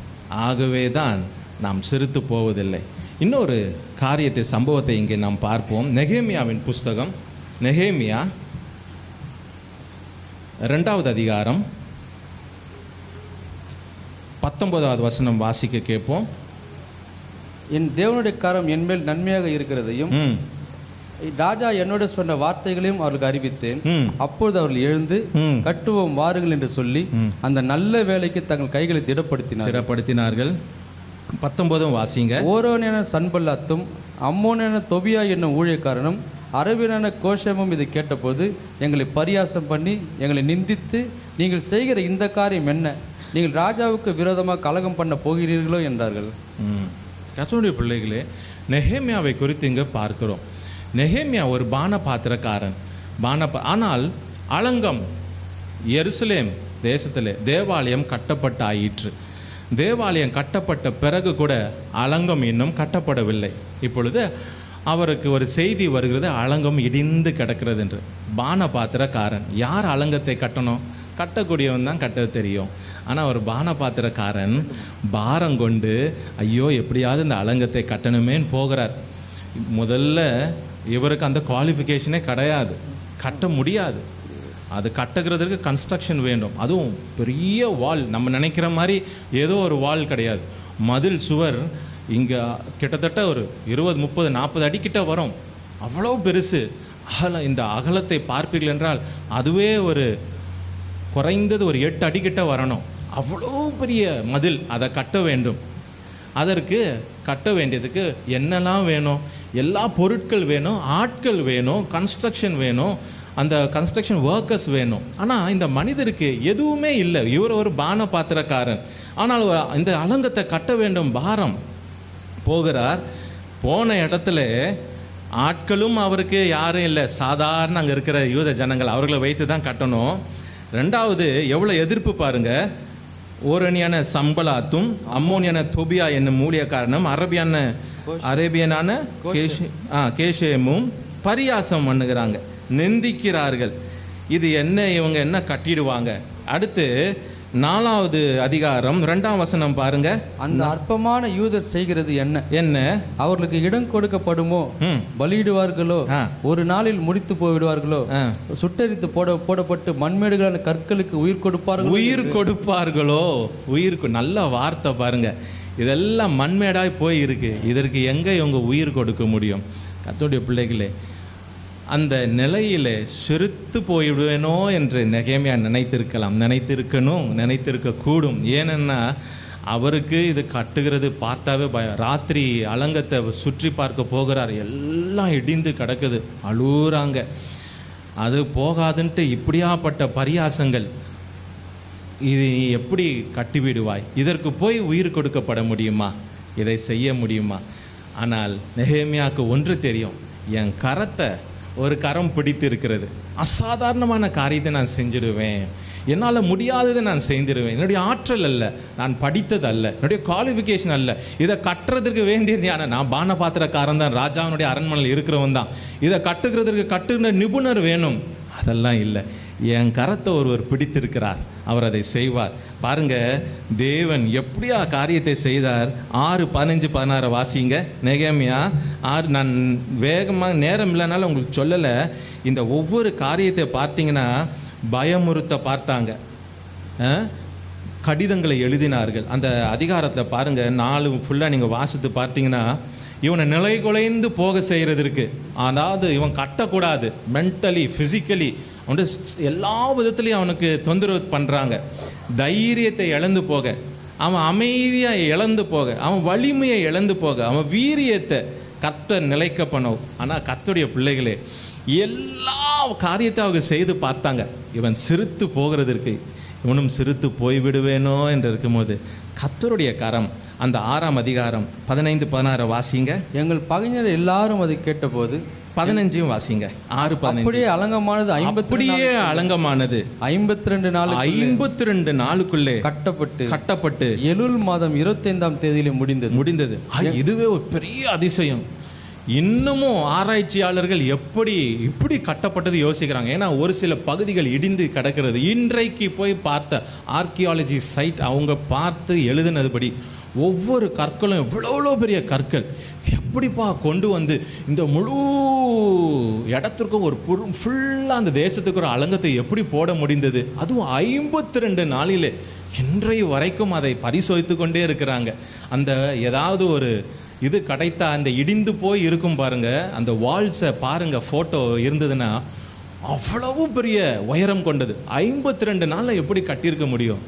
ஆகவே தான் நாம் சிறுத்து போவதில்லை. இன்னொரு காரியத்தை, சம்பவத்தை இங்கே நாம் பார்ப்போம். நெகேமியாவின் புஸ்தகம், நெகேமியா 2வது அதிகாரம் 19வது வசனம் வாசிக்க கேட்போம். என் தேவனுடைய கரம் என் மேல் நன்மையாக இருக்கிறதையும் ராஜா என்னோட சொன்ன வார்த்தைகளையும் அவர்களுக்கு அறிவித்தேன். அப்பொழுது அவர்கள் எழுந்து கட்டுவோம் வாருங்கள் என்று சொல்லி அந்த நல்ல வேலைக்கு தங்கள் கைகளை திடப்படுத்தினார்கள். 19 வாசிங்க. ஓரோனான சன்பல்லாத்தும் அம்மோனான தொபியா என்னும் ஊழியக்காரனும் அரபியனான கோஷமும் இதை கேட்டபோது எங்களை பரியாசம் பண்ணி எங்களை நிந்தித்து, நீங்கள் செய்கிற இந்த காரியம் என்ன? நீங்கள் ராஜாவுக்கு விரோதமாக கலகம் பண்ண போகிறீர்களோ என்றார்கள். கர்த்தருடைய பிள்ளைகளே, நெகேமியாவை குறித்து இங்கே பார்க்கிறோம். நெகேமியா ஒரு பானபாத்திரக்காரன். ஆனால் அலங்கம் எருசலேம் தேசத்திலே தேவாலயம் கட்டப்பட்ட ஆயிற்று. தேவாலயம் கட்டப்பட்ட பிறகு கூட அலங்கம் இன்னும் கட்டப்படவில்லை. இப்பொழுது அவருக்கு ஒரு செய்தி வருகிறது, அலங்கம் இடிந்து கிடக்கிறது என்று. பானபாத்திரக்காரன். யார் அலங்கத்தை கட்டணும்? கட்டக்கூடியவன் தான் கட்ட தெரியும். ஆனால் ஒரு பானபாத்திரக்காரன் பாரம் கொண்டு ஐயோ எப்படியாவது இந்த அலங்கத்தை கட்டணுமேன்னு போகிறார். முதல்ல இவருக்கு அந்த குவாலிஃபிகேஷனே கிடையாது, கட்ட முடியாது. அது கட்டுகிறதுக்கு கன்ஸ்ட்ரக்ஷன் வேண்டும். அதுவும் பெரிய வால், நம்ம நினைக்கிற மாதிரி ஏதோ ஒரு வால் கிடையாது. மதில் சுவர் இங்கே கிட்டத்தட்ட ஒரு 20, 30, 40 அடிக்கிட்ட வரும். அவ்வளோ பெருசு. இந்த அகலத்தை பார்ப்பீர்கள் என்றால் அதுவே ஒரு குறைந்தது ஒரு 8 அடிக்கிட்ட வரணும். அவ்வளோ பெரிய மதில். அதை கட்ட வேண்டும். அதற்கு கட்ட வேண்டியதுக்கு என்னெல்லாம் வேணும்? எல்லா பொருட்கள் வேணும், ஆட்கள் வேணும், கன்ஸ்ட்ரக்ஷன் வேணும், அந்த கன்ஸ்ட்ரக்ஷன் ஒர்க்கர்ஸ் வேணும். ஆனால் இந்த மனிதருக்கு எதுவுமே இல்லை. இவர் ஒரு பானபாத்திரக்காரன். ஆனால் இந்த அலங்கத்தை கட்ட வேண்டும், பாரம். போகிறார். போன இடத்துல ஆட்களும் அவருக்கு யாரும் இல்லை, சாதாரண அங்கே இருக்கிற யூத ஜனங்கள், அவர்களை வைத்து தான் கட்டணும். 2வது, எவ்வளோ எதிர்ப்பு பாருங்க. ஓரணியான சம்பலாத்தும் அம்மோனியான தொபியா என்னும் ஊழியக்காரனும் அரேபியனான கேஷேமும் பரியாசம் பண்ணுகிறாங்க, நிந்திக்கிறார்கள். இது என்ன, இவங்க என்ன கட்டிடுவாங்க? அடுத்து 4வது அதிகாரம் 2ஆம் வசனம் பாருங்க. அந்த அற்பமான யூதர் செய்கிறது என்ன? அவர்களுக்கு இடம் கொடுக்கப்படுமோ? பலியிடுவார்களோ? ஒரு நாளில் முடித்து போய்விடுவார்களோ? சுட்டரித்து போடப்பட்டு மண்மேடுகளான கற்களுக்கு உயிர் கொடுப்பார்களோ? நல்ல வார்த்தை பாருங்க. இதெல்லாம் மண்மேடாய் போய் இருக்கு. இதற்கு எங்க இவங்க உயிர் கொடுக்க முடியும்? கர்த்தருடைய பிள்ளைகளே, அந்த நிலையிலே சிறுத்து போய்விடுவேனோ என்று நெகேமியா நினைத்திருக்க கூடும். ஏனென்னா அவருக்கு இது கட்டுகிறது பார்த்தாவே பயம். ராத்திரி அலங்கத்தை சுற்றி பார்க்க போகிறார், எல்லாம் இடிந்து கிடக்குது, அழுறாங்க. அது போகாதுன்ட்டு இப்படியாப்பட்ட பரியாசங்கள். இது நீ எப்படி கட்டிவிடுவாய்? இதற்கு போய் உயிர் கொடுக்கப்பட முடியுமா? இதை செய்ய முடியுமா? ஆனால் நெகேமியாவுக்கு ஒன்று தெரியும், என் கரத்தை ஒரு கரம் பிடித்து இருக்கிறது. அசாதாரணமான காரியத்தை நான் செஞ்சிடுவேன், என்னால் முடியாததை நான் செய்திருவேன். என்னுடைய ஆற்றல் அல்ல, நான் படித்தது அல்ல, என்னுடைய குவாலிஃபிகேஷன் அல்ல, இதை கட்டுறதுக்கு வேண்டிய ஞானம். நான் பான பாத்திரக்காரன் தான், ராஜாவினுடைய அரண்மனையில் இருக்கிறவன் தான், இதை கட்டுகிறதுக்கு கட்டுகிற நிபுணர் வேணும், அதெல்லாம் இல்லை. என் கரத்தை ஒருவர் பிடித்திருக்கிறார், அவர் அதை செய்வார். பாருங்க, தேவன் எப்படியா காரியத்தை செய்தார். 6:15-16 வாசிங்க. நெகேமியா 6. நான் வேகமாக நேரம் இல்லைனாலும் உங்களுக்கு சொல்லலை. இந்த ஒவ்வொரு காரியத்தை பார்த்தீங்கன்னா பயமுறுத்த பார்த்தாங்க, கடிதங்களை எழுதினார்கள். அந்த அதிகாரத்தில் பாருங்கள், 4 ஃபுல்லாக நீங்கள் வாசித்து பார்த்தீங்கன்னா இவனை நிலை குலைந்து போக செய்கிறதுக்கு, அதாவது இவன் கட்டக்கூடாது, மென்டலி ஃபிசிக்கலி அவன் எல்லா விதத்துலேயும் அவனுக்கு தொந்தரவு பண்ணுறாங்க. தைரியத்தை இழந்து போக, அவன் அமைதியாக இழந்து போக, அவன் வலிமையை இழந்து போக, அவன் வீரியத்தை கர்த்தர் நிலைக்க பண்ணவும். ஆனால் கர்த்தருடைய பிள்ளைகளே எல்லா காரியத்தை அவங்க செய்து பார்த்தாங்க. இவன் சிரித்து போகிறதற்கு, இவனும் சிரித்து போய்விடுவேனோ என்று இருக்கும்போது கர்த்தருடைய கரம். அந்த 6ஆம் அதிகாரம் 15-16 வாசிங்க. எங்கள் பகைஞர் எல்லாரும் அதை கேட்டபோது 15 வாசிங்க. 6:15. அப்படியே அலங்கமானது 52 நாள் 52 நாளுக்குள்ளே கட்டப்பட்டு எலுல் மாதம் 25ஆம் தேதியிலே முடிந்தது. இதுவே ஒரு பெரிய அதிசயம். இன்னமும் ஆராய்ச்சியாளர்கள் இப்படி கட்டப்பட்டது யோசிக்கிறாங்க. ஏன்னா ஒரு சில பகுதிகள் இடிந்து கிடக்கிறது. இன்றைக்கு போய் பார்த்த ஆர்கியாலஜி சைட் அவங்க பார்த்து எழுதினதுபடி ஒவ்வொரு கற்களும் எவ்வளோ பெரிய கற்கள் எப்படிப்பா கொண்டு வந்து இந்த முழு இடத்திற்கும் ஒரு ஃபுல்லாக அந்த தேசத்துக்கு ஒரு அலங்கத்தை எப்படி போட முடிந்தது? அதுவும் 52 நாளிலே இன்றைய வரைக்கும் அதை பரிசோதித்து கொண்டே இருக்கிறாங்க. அந்த ஏதாவது ஒரு இது கிடைத்தா அந்த இடிந்து போய் இருக்கும் பாருங்க, அந்த வால்ஸை பாருங்க, ஃபோட்டோ இருந்ததுன்னா அவ்வளவு பெரிய உயரம் கொண்டது. 52 நாளில் எப்படி கட்டியிருக்க முடியும்?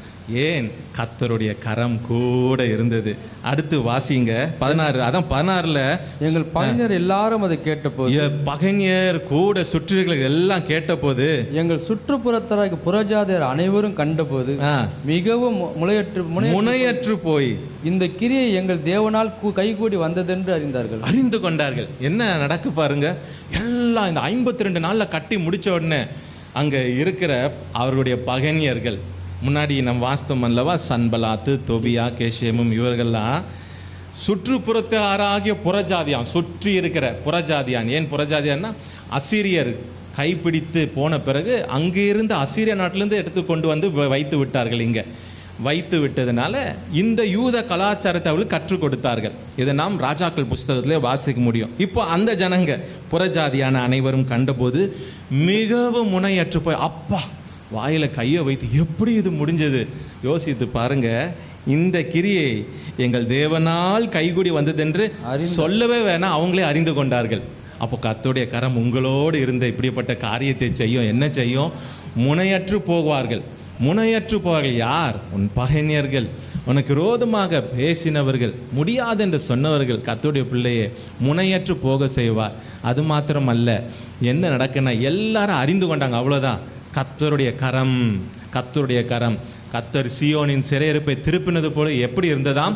ஏன்? கர்த்தருடைய கரம் கூட இருந்தது. அடுத்து வாசிங்க 16. அதான் 16ல் எங்கள் பகைஞர் எல்லாரும் அதை கேட்டபோது, பகைஞர் கூட சுற்றுகள் எல்லாம் கேட்டபோது, எங்கள் சுற்றுப்புறத்தராக புறஜாதியர் அனைவரும் கண்டபோது மிகவும் முனையற்று போய் இந்த கிரியை எங்கள் தேவனால் கைகூடி வந்ததென்று அறிந்து கொண்டார்கள். என்ன நடக்கு பாருங்க, எல்லாம் இந்த 52 நாளில் கட்டி முடிச்ச உடனே அங்கே இருக்கிற அவருடைய பகைஞர்கள், முன்னாடி நம்ம வாஸ்தவம் அல்லவா, சன்பலாத்து, தொபியா, கேஷேமும் இவர்கள்லாம் சுற்றுப்புறத்தாராகிய புறஜாதியான், சுற்றி இருக்கிற புறஜாதியான். ஏன் புறஜாதியான்னா, அசீரியர் கைப்பிடித்து போன பிறகு அங்கிருந்து அசீரிய நாட்டிலேருந்து எடுத்து கொண்டு வந்து வைத்து விட்டார்கள். இங்கே வைத்து விட்டதுனால இந்த யூத கலாச்சாரத்தை அவர்கள் கற்றுக் கொடுத்தார்கள். இதை நாம் ராஜாக்கள் புஸ்தகத்திலே வாசிக்க முடியும். இப்போ அந்த ஜனங்க புறஜாதியான அனைவரும் கண்டபோது மிகவும் முனையற்று போய், அப்பா வாயில கையை வைத்து எப்படி இது முடிஞ்சது யோசித்து பாருங்க. இந்த கிரியை எங்கள் தேவனால் கைகூடி வந்ததென்று சொல்லவே வேணாம், அவங்களே அறிந்து கொண்டார்கள். அப்போ கர்த்தருடைய கரம் உங்களோடு இருந்த இப்படிப்பட்ட காரியத்தை செய்யும். என்ன செய்யும்? முனையற்று போவார்கள். முனையற்று போவார்கள் யார்? உன் பகைஞர்கள், உனக்கு விரோதமாக பேசினவர்கள், முடியாது என்று சொன்னவர்கள். கர்த்தருடைய பிள்ளையே முனையற்று போக செய்வார். அது மாத்திரம் அல்ல, என்ன நடக்குன்னா எல்லாரும் அறிந்து கொண்டாங்க. அவ்வளோதான். கர்த்தருடைய கரம், கர்த்தருடைய கரம். கர்த்தர் சீயோனின் சிறையிருப்பை திருப்பினது போல எப்படி இருந்ததாம்?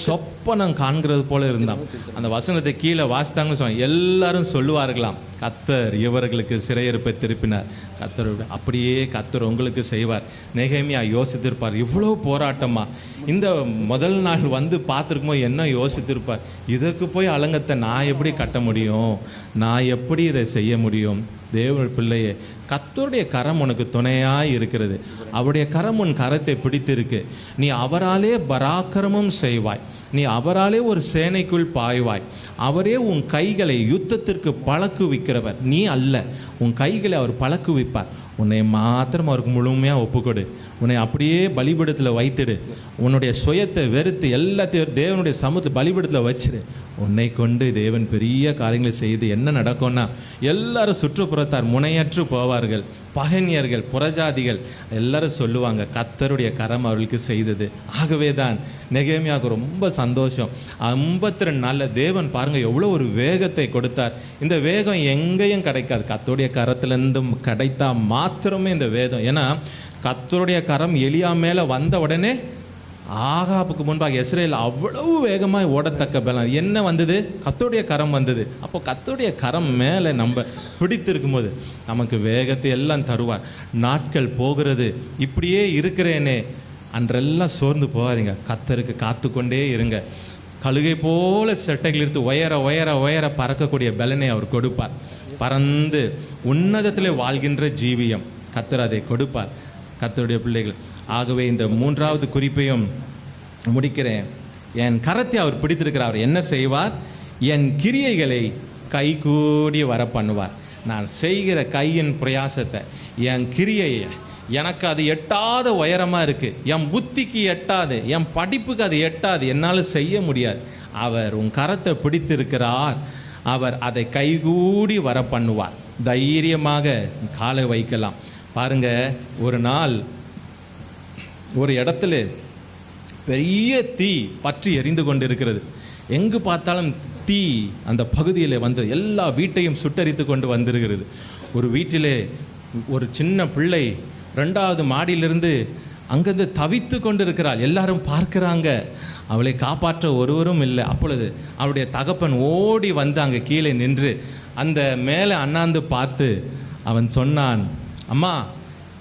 சொப்பனம் காண்கிறது போல இருந்தாம். அந்த வசனத்தை கீழே வாசித்தாங்கன்னு சொன்னாங்க. எல்லாரும் சொல்லுவார்களாம், கர்த்தர் இவர்களுக்கு சிறையிருப்பை திருப்பினார். கர்த்தர் அப்படியே கர்த்தர் உங்களுக்கு செய்வார். நெகேமியா யோசித்திருப்பார், இவ்வளோ போராட்டமா? இந்த முதல் நாள் வந்து பார்த்துருக்கும்போது என்ன யோசித்திருப்பார்? இதற்கு போய் அலங்கத்தை நான் எப்படி கட்ட முடியும்? நான் எப்படி இதை செய்ய முடியும்? தேவ பிள்ளையே, கர்த்தருடைய கரம் உனக்கு துணையாய் இருக்கிறது. அவருடைய கரம் உன் கரத்தை பிடித்திருக்கு. நீ அவராலே பராக்கிரமம் செய்வாய். நீ அவராலே ஒரு சேனைக்குள் பாய்வாய். அவரே உன் கைகளை யுத்தத்திற்கு பழக்குவிக்கிறவர், நீ அல்ல. உன் கைகளை அவர் பழக்குவிப்பார். உன்னை மாத்திரம் அவருக்கு முழுமையாக ஒப்புக்கொடு. உன்னை அப்படியே பலிபீடத்தில் வைத்துடு. உன்னுடைய சுயத்தை வெறுத்து எல்லாத்தையும் தேவனுடைய சமூகத்தில் பலிபீடத்தில் வச்சிடு. உன்னை கொண்டு தேவன் பெரிய காரியங்களை செய்து என்ன நடக்கும்னா, எல்லாரும் சுற்றுப்புறத்தார் முனையற்று போவார்கள். பகைஞர்கள், புறஜாதிகள் எல்லாரும் சொல்லுவாங்க, கர்த்தருடைய கரம் அவர்களுக்கு செய்தது. ஆகவே தான் நெகேமியாவுக்கு ரொம்ப சந்தோஷம். 52 நாளில் தேவன் பாருங்க எவ்வளோ ஒரு வேகத்தை கொடுத்தார். இந்த வேகம் எங்கேயும் கிடைக்காது, கர்த்தருடைய கரத்திலிருந்தும் கிடைத்தா மாத்திரமே இந்த வேதம். ஏன்னா கர்த்தருடைய கரம் எலியா மேலே வந்த உடனே ஆகாபுக்கு முன்பாக இஸ்ரேல் அவ்வளவு வேகமாக ஓடத்தக்க பலம் என்ன வந்தது? கர்த்தருடைய கரம் வந்தது. அப்போ கர்த்தருடைய கரம் மேலே நம்ம பிடித்திருக்கும் போது நமக்கு வேகத்தை எல்லாம் தருவார். நாட்கள் போகிறது, இப்படியே இருக்கிறேனே அன்றெல்லாம் சோர்ந்து போகாதீங்க. கர்த்தருக்கு காத்து கொண்டே இருங்க. கழுகை போல செட்டைகள் எடுத்து உயர உயர உயர பறக்கக்கூடிய பலனை அவர் கொடுப்பார். பறந்து உன்னதத்தில் வாழ்கின்ற ஜீவியம் கர்த்தர் அதை கொடுப்பார் கர்த்தருடைய பிள்ளைகள். ஆகவே இந்த மூன்றாவது குறிப்பையும் முடிக்கிறேன். என் கரத்தை அவர் பிடித்திருக்கிறார். அவர் என்ன செய்வார்? என் கிரியைகளை கைகூடி வர பண்ணுவார். நான் செய்கிற கையின் பிரயாசத்தை, என் கிரியையை, எனக்கு அது எட்டாத உயரமாக இருக்குது, என் புத்திக்கு எட்டாது, என் படிப்புக்கு அது எட்டாது, என்னால் செய்ய முடியாது. அவர் உன் கரத்தை பிடித்திருக்கிறார். அவர் அதை கைகூடி வர பண்ணுவார். தைரியமாக காலை வைக்கலாம். பாருங்க, ஒரு நாள் ஒரு இடத்துல பெரிய தீ பற்றி எரிந்து கொண்டு இருக்கிறது. எங்கு பார்த்தாலும் தீ அந்த பகுதியில் வந்து எல்லா வீட்டையும் சுட்டரித்து கொண்டு வந்திருக்கிறது. ஒரு வீட்டிலே ஒரு சின்ன பிள்ளை 2வது மாடியிலிருந்து அங்கிருந்து தவித்து கொண்டு இருக்கிறாள். எல்லாரும் பார்க்கிறாங்க, அவளை காப்பாற்ற ஒருவரும் இல்லை. அப்பொழுது அவளுடைய தகப்பன் ஓடி வந்து அங்கே கீழே நின்று அந்த மேலே அண்ணாந்து பார்த்து அவன் சொன்னான், அம்மா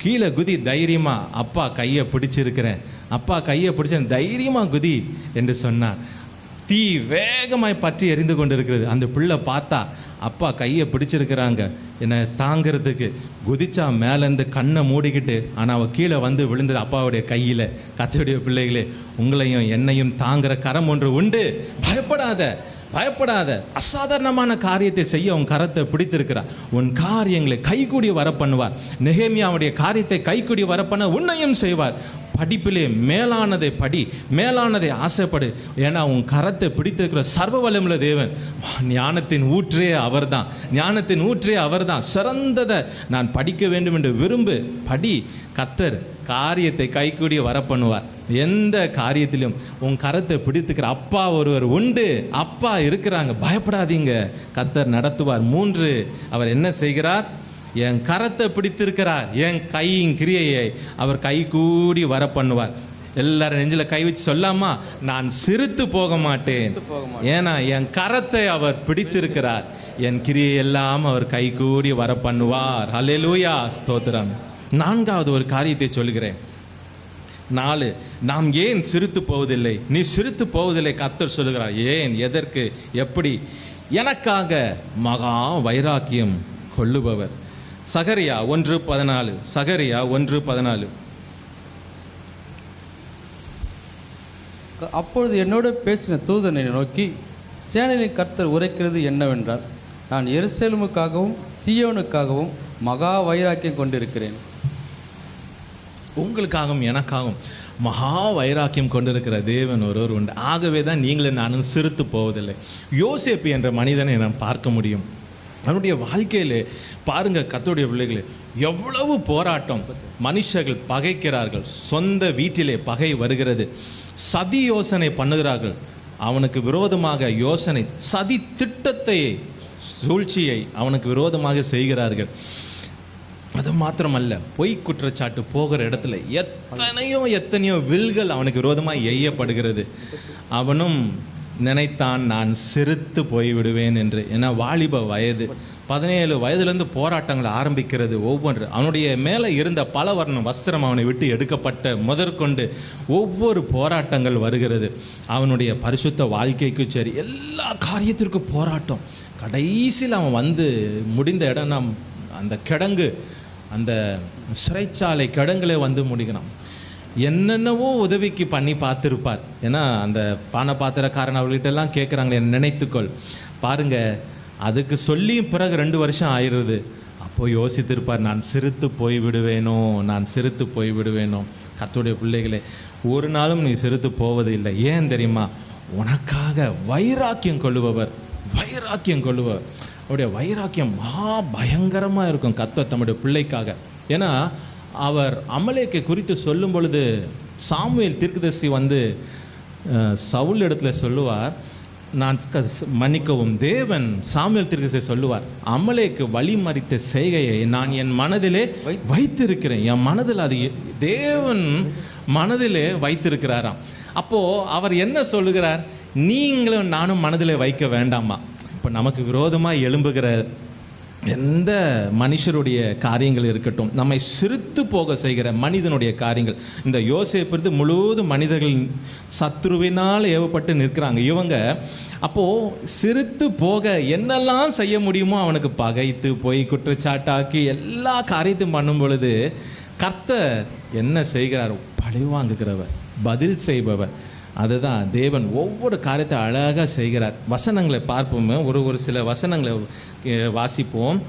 கீழே குதி தைரியமா, அப்பா கையை பிடிச்சிருக்கிறேன், அப்பா கையை பிடிச்சேன், தைரியமா குதி என்று சொன்னான். தீ வேகமாய் பற்றி எரிந்து கொண்டு இருக்கிறது. அந்த பிள்ளை பார்த்தா அப்பா கையை பிடிச்சிருக்கிறாங்க என்னை தாங்கிறதுக்கு, குதிச்சா மேலேருந்து கண்ணை மூடிக்கிட்டு. ஆனால் அவள் கீழே வந்து விழுந்தது அப்பாவுடைய கையில். கர்த்தருடைய பிள்ளைகளே, உங்களையும் என்னையும் தாங்குற கரம் ஒன்று உண்டு. பயப்படாத, பயப்படாத. அசாதாரணமான காரியத்தை செய்ய உன் கரத்தை பிடித்திருக்கிறார். உன் காரியங்களை கைகூடி வர பண்ணுவார். நெகேமியாவுடைய காரியத்தை கைகூடி வர பண்ண உன்னையும் செய்வார். படிப்பிலே மேலானதை படி, மேலானதை ஆசைப்படு. ஏன்னா உன் கரத்தை பிடித்திருக்கிற சர்வ வல்லமையுள்ள தேவன். ஞானத்தின் ஊற்றே அவர்தான், ஞானத்தின் ஊற்றே அவர்தான். சிறந்ததை நான் படிக்க வேண்டும் என்று விரும்பு, படி. கர்த்தர் காரியத்தை கைகூடி வர பண்ணுவார். எந்த காரியத்திலும் உன் கரத்தை பிடித்துக்கிற அப்பா ஒருவர் உண்டு. அப்பா இருக்கிறாங்க, பயப்படாதீங்க. கர்த்தர் நடத்துவார். 3, அவர் என்ன செய்கிறார்? என் கரத்தை பிடித்திருக்கிறார். என் கையின் கிரியையை அவர் கைகூடி வர பண்ணுவார். எல்லாரும் நெஞ்சில் கை வச்சு சொல்லாமா, நான் சிரித்து போக மாட்டேன். ஏன்னா என் கரத்தை அவர் பிடித்திருக்கிறார். என் கிரியை எல்லாம் அவர் கைகூடி வர பண்ணுவார். ஹல்லேலூயா, ஸ்தோத்திரம். 4வது ஒரு காரியத்தை சொல்கிறேன். 4, நாம் ஏன் சிரித்து போவதில்லை? நீ சிரித்து போவதில்லை. கர்த்தர் சொல்லுகிறார். ஏன், எதற்கு, எப்படி? எனக்காக மகா வைராக்கியம் கொள்ளுபவர். சகரியா 1:14. சகரியா 1:14. அப்பொழுது என்னோடு பேசின தூதனை நோக்கி, சேனையின் கர்த்தர் உரைக்கிறது என்னவென்றால், நான் எருசலேமுக்காகவும் சீயோனுக்காகவும் மகா வைராக்கியம் கொண்டிருக்கிறேன். உங்களுக்காகவும் எனக்காகவும் மகா வைராக்கியம் கொண்டிருக்கிற தேவன் ஒருவர் உண்டு. ஆகவே தான் நீங்களும் நானும் சிரித்து போவதில்லை. யோசேப்பு என்ற மனிதனை நாம் பார்க்க முடியும். அவனுடைய வாழ்க்கையில் பாருங்க, கர்த்தருடைய பிள்ளைகளே, எவ்வளவு போராட்டம். மனுஷர்கள் பகைக்கிறார்கள், சொந்த வீட்டிலே பகை வருகிறது, சதி யோசனை பண்ணுகிறார்கள், அவனுக்கு விரோதமாக யோசனை, சதி திட்டத்தை, சூழ்ச்சியை அவனுக்கு விரோதமாக செய்கிறார்கள். அது மாத்திரமல்ல, பொய் குற்றச்சாட்டு போகிற இடத்துல எத்தனையோ வில்கள் அவனுக்கு விரோதமாக எய்யப்படுகிறது. அவனும் நினைத்தான், நான் சிரித்து போய்விடுவேன் என்று. ஏன்னா வாலிப வயது, 17 வயதுலேருந்து போராட்டங்கள் ஆரம்பிக்கிறது. ஒவ்வொன்று அவனுடைய மேலே இருந்த பல வர்ண வஸ்திரம் அவனை விட்டு எடுக்கப்பட்ட முதற்கொண்டு ஒவ்வொரு போராட்டங்கள் வருகிறது. அவனுடைய பரிசுத்த வாழ்க்கைக்கு சரி, எல்லா காரியத்திற்கும் போராட்டம். கடைசியில் அவன் வந்து முடிந்த இடம் நாம் அந்த கிடங்கு, அந்த சிறைச்சாலை கிடங்குல வந்து முடிக்கணும். என்னென்னவோ உதவிக்கு பண்ணி பார்த்துருப்பார். ஏன்னா அந்த பானை பாத்திரக்காரன் அவர்கிட்டெல்லாம் கேட்குறாங்களே, நினைத்துக்கொள். பாருங்க, அதுக்கு சொல்லி பிறகு 2 வருஷம் ஆயிடுது. அப்போ யோசித்திருப்பார், நான் சிரித்து போய்விடுவேனோ, நான் சிரித்து போய்விடுவேனோ. கர்த்தருடைய பிள்ளைகளே, ஒரு நாளும் நீ சிரித்து போவது இல்லை. ஏன் தெரியுமா? உனக்காக வைராக்கியம் கொள்ளுபவர், வைராக்கியம் கொள்ளுபவர். அவருடைய வைராக்கியம் மகா பயங்கரமாக இருக்கும் கர்த்தர் தம்முடைய பிள்ளைக்காக. ஏன்னா அவர் அமலேக்கை குறித்து சொல்லும் பொழுது சாமுவேல் தீர்க்கதரிசி வந்து சவுல் இடத்துல சொல்லுவார், மன்னிக்கவும், தேவன் சாமுவேல் தீர்க்கதரிசி சொல்லுவார், அமலேக்கு வழி மறித்த செய்கையை நான் என் மனதிலே வைத்திருக்கிறேன். என் மனதில் அது தேவன் மனதிலே வைத்திருக்கிறாராம். அப்போ அவர் என்ன சொல்லுகிறார்? நீங்களும் நானும் மனதிலே வைக்க வேண்டாமா? இப்போ நமக்கு விரோதமாக எழும்புகிற எந்த மனுஷருடைய காரியங்கள் இருக்கட்டும், நம்மை சிரித்து போக செய்கிற மனிதனுடைய காரியங்கள், இந்த யோசேப்பு முழுவதும் மனிதர்கள் சத்ருவினால் ஏவப்பட்டு நிற்கிறாங்க. இவங்க அப்போது சிரித்து போக என்னெல்லாம் செய்ய முடியுமோ அவனுக்கு பகைத்து போய் குற்றச்சாட்டாக்கி எல்லா காரியத்தையும் பண்ணும் பொழுது கர்த்தர் என்ன செய்கிறார்? பழி வாங்குகிறவர், பதில் செய்பவர். அதுதான் தேவன் ஒவ்வொரு காரியத்தை அழகாக செய்கிறார். வசனங்களை பார்ப்போமே, ஒரு சில வசனங்களை வாசிப்போம்.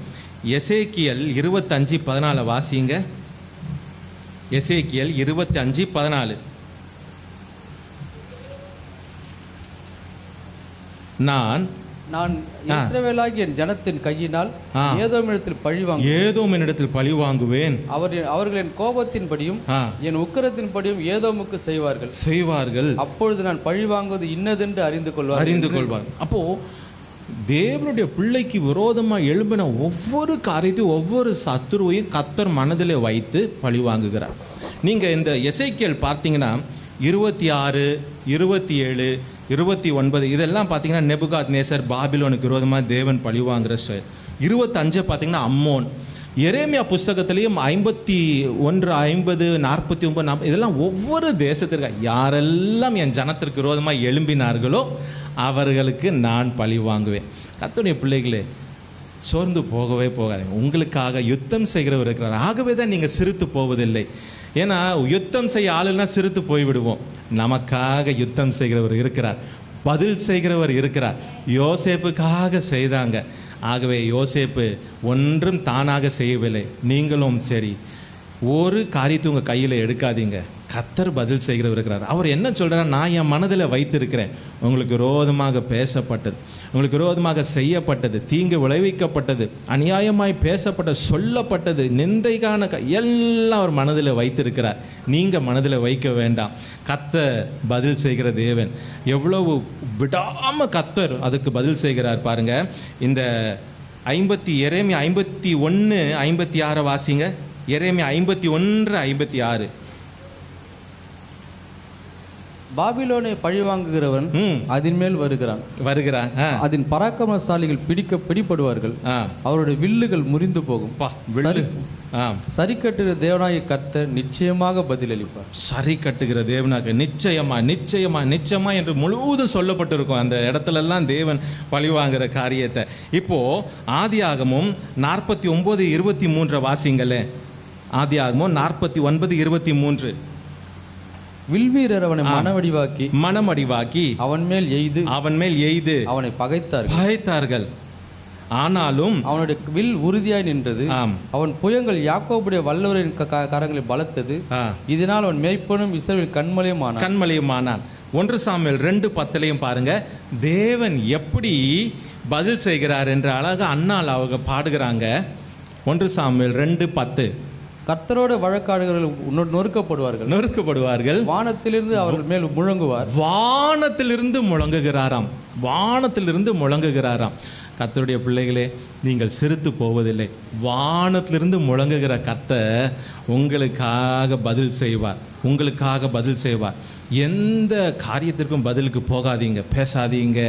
எசேக்கியல் 25:14 வாசிங்க. எசேக்கியல் 25:14. நான் இஸ்ரவேலாகிய என் ஜனத்தின் கையினால் ஏதோமினிடத்தில் பழி வாங்குவேன். அவர்கள் என் கோபத்தின்படியும் என் உக்கிரத்தின்படியும் ஏதோமுக்கு செய்வார்கள். அப்பொழுது நான் பழி வாங்குவது இன்னதென்று அறிந்து கொள்வார். அப்போ தேவனுடைய பிள்ளைக்கு விரோதமாக எழும்பின ஒவ்வொரு காரியத்தையும் ஒவ்வொரு சத்துருவையும் கர்த்தர் மனதிலே வைத்து பழி வாங்குகிறார். நீங்கள் இந்த எசேக்கியேல் பார்த்தீங்கன்னா 26, 27, 29 இதெல்லாம் பார்த்தீங்கன்னா நேபுகாத்நேசர் பாபிலோனுக்கு விரோதமாக தேவன் பழி வாங்குகிற ஸ்டைல். 25 பார்த்தீங்கன்னா அம்மோன். எரேமியா புஸ்தகத்திலையும் 51, 50, 49, 40 இதெல்லாம் ஒவ்வொரு தேசத்திற்கு யாரெல்லாம் என் ஜனத்திற்கு விரோதமாக எழும்பினார்களோ அவர்களுக்கு நான் பழி வாங்குவேன். கர்த்தருடைய பிள்ளைகளே, சோர்ந்து போகவே போகாதீங்க. உங்களுக்காக யுத்தம் செய்கிறவர் இருக்கிறார். ஆகவே தான் நீங்கள் சிரித்து போவதில்லை. ஏன்னா யுத்தம் செய்ய ஆளுன்னா சிரித்து போய்விடுவோம். நமக்காக யுத்தம் செய்கிறவர் இருக்கிறார், பதில் செய்கிறவர் இருக்கிறார். யோசேப்புக்காக செய்தாங்க. ஆகவே யோசேப்பு ஒன்றும் தானாக செய்யவில்லை. நீங்களும் சரி, ஒரு காரியத்தை உங்கள் கையில் எடுக்காதீங்க. கர்த்தர் பதில் செய்கிறவர் இருக்கிறார். அவர் என்ன சொல்கிறார்? நான் என் மனதில் வைத்திருக்கிறேன். உங்களுக்கு விரோதமாக பேசப்பட்டது, உங்களுக்கு விரோதமாக செய்யப்பட்டது, தீங்கு விளைவிக்கப்பட்டது, அநியாயமாய் பேசப்பட்டது, சொல்லப்பட்டது, நிந்தைக்கான எல்லாம் அவர் மனதில் வைத்திருக்கிறார். நீங்கள் மனதில் வைக்க வேண்டாம். கர்த்தர் பதில் செய்கிற தேவன். எவ்வளவு விடாமல் கர்த்தர் அதுக்கு பதில் செய்கிறார் பாருங்க. இந்த எரேமியா 51, 56 வாசிங்க. எரேமியா 51, 56. பாபிலோனை பழி வாங்குகிறவன் அதன் மேல் வருகிறான். அதன் பராக்கிரமசாலிகள் பிடிபடுவார்கள். அவருடைய வில்லுகள் முறிந்து போகும். சரி கட்டுகிற தேவனாகிய கர்த்தர் நிச்சயமாக பதிலளிப்பார். சரி கட்டுகிற தேவனாக நிச்சயமா என்று முழுவதும் சொல்லப்பட்டிருக்கும். அந்த இடத்துல எல்லாம் தேவன் பழி வாங்குற காரியத்தை. இப்போ ஆதியாகமும் 49, 23 வாசிங்களே. ஆதியாகமும் 49, 23. வில்வீரர் அவனை மனமடிவாக்கி அவன் மேல் எய்து அவனை பகைத்தார்கள். ஆனாலும் அவனுடைய வில் உறுதியாய் நின்றது. அவன் புயங்கள் யாக்கோபுடைய வல்லவரின் கரங்களில் பலத்தது. இதனால் அவன் மேய்ப்பனும் இஸ்ரவேல் கண்மலையுமானான். 1 சாமுவேல் 2:10 பாருங்க. தேவன் எப்படி பதில் செய்கிறார் என்று அழகா அன்னாள் அவங்க பாடுகிறாங்க. 1 சாமுவேல் 2:10. கர்த்தரோட வழக்காடுகிறவர்கள் நொறுக்கப்படுவார்கள். வானத்திலிருந்து அவர்கள் மேல் முழங்குவார். வானத்திலிருந்து முழங்குகிறாராம். கர்த்தருடைய பிள்ளைகளே, நீங்கள் சிரித்து போவதில்லை. வானத்திலிருந்து முழங்குகிற கர்த்தர் உங்களுக்காக பதில் செய்வார். எந்த காரியத்திற்கும் பதிலுக்கு போகாதீங்க, பேசாதீங்க.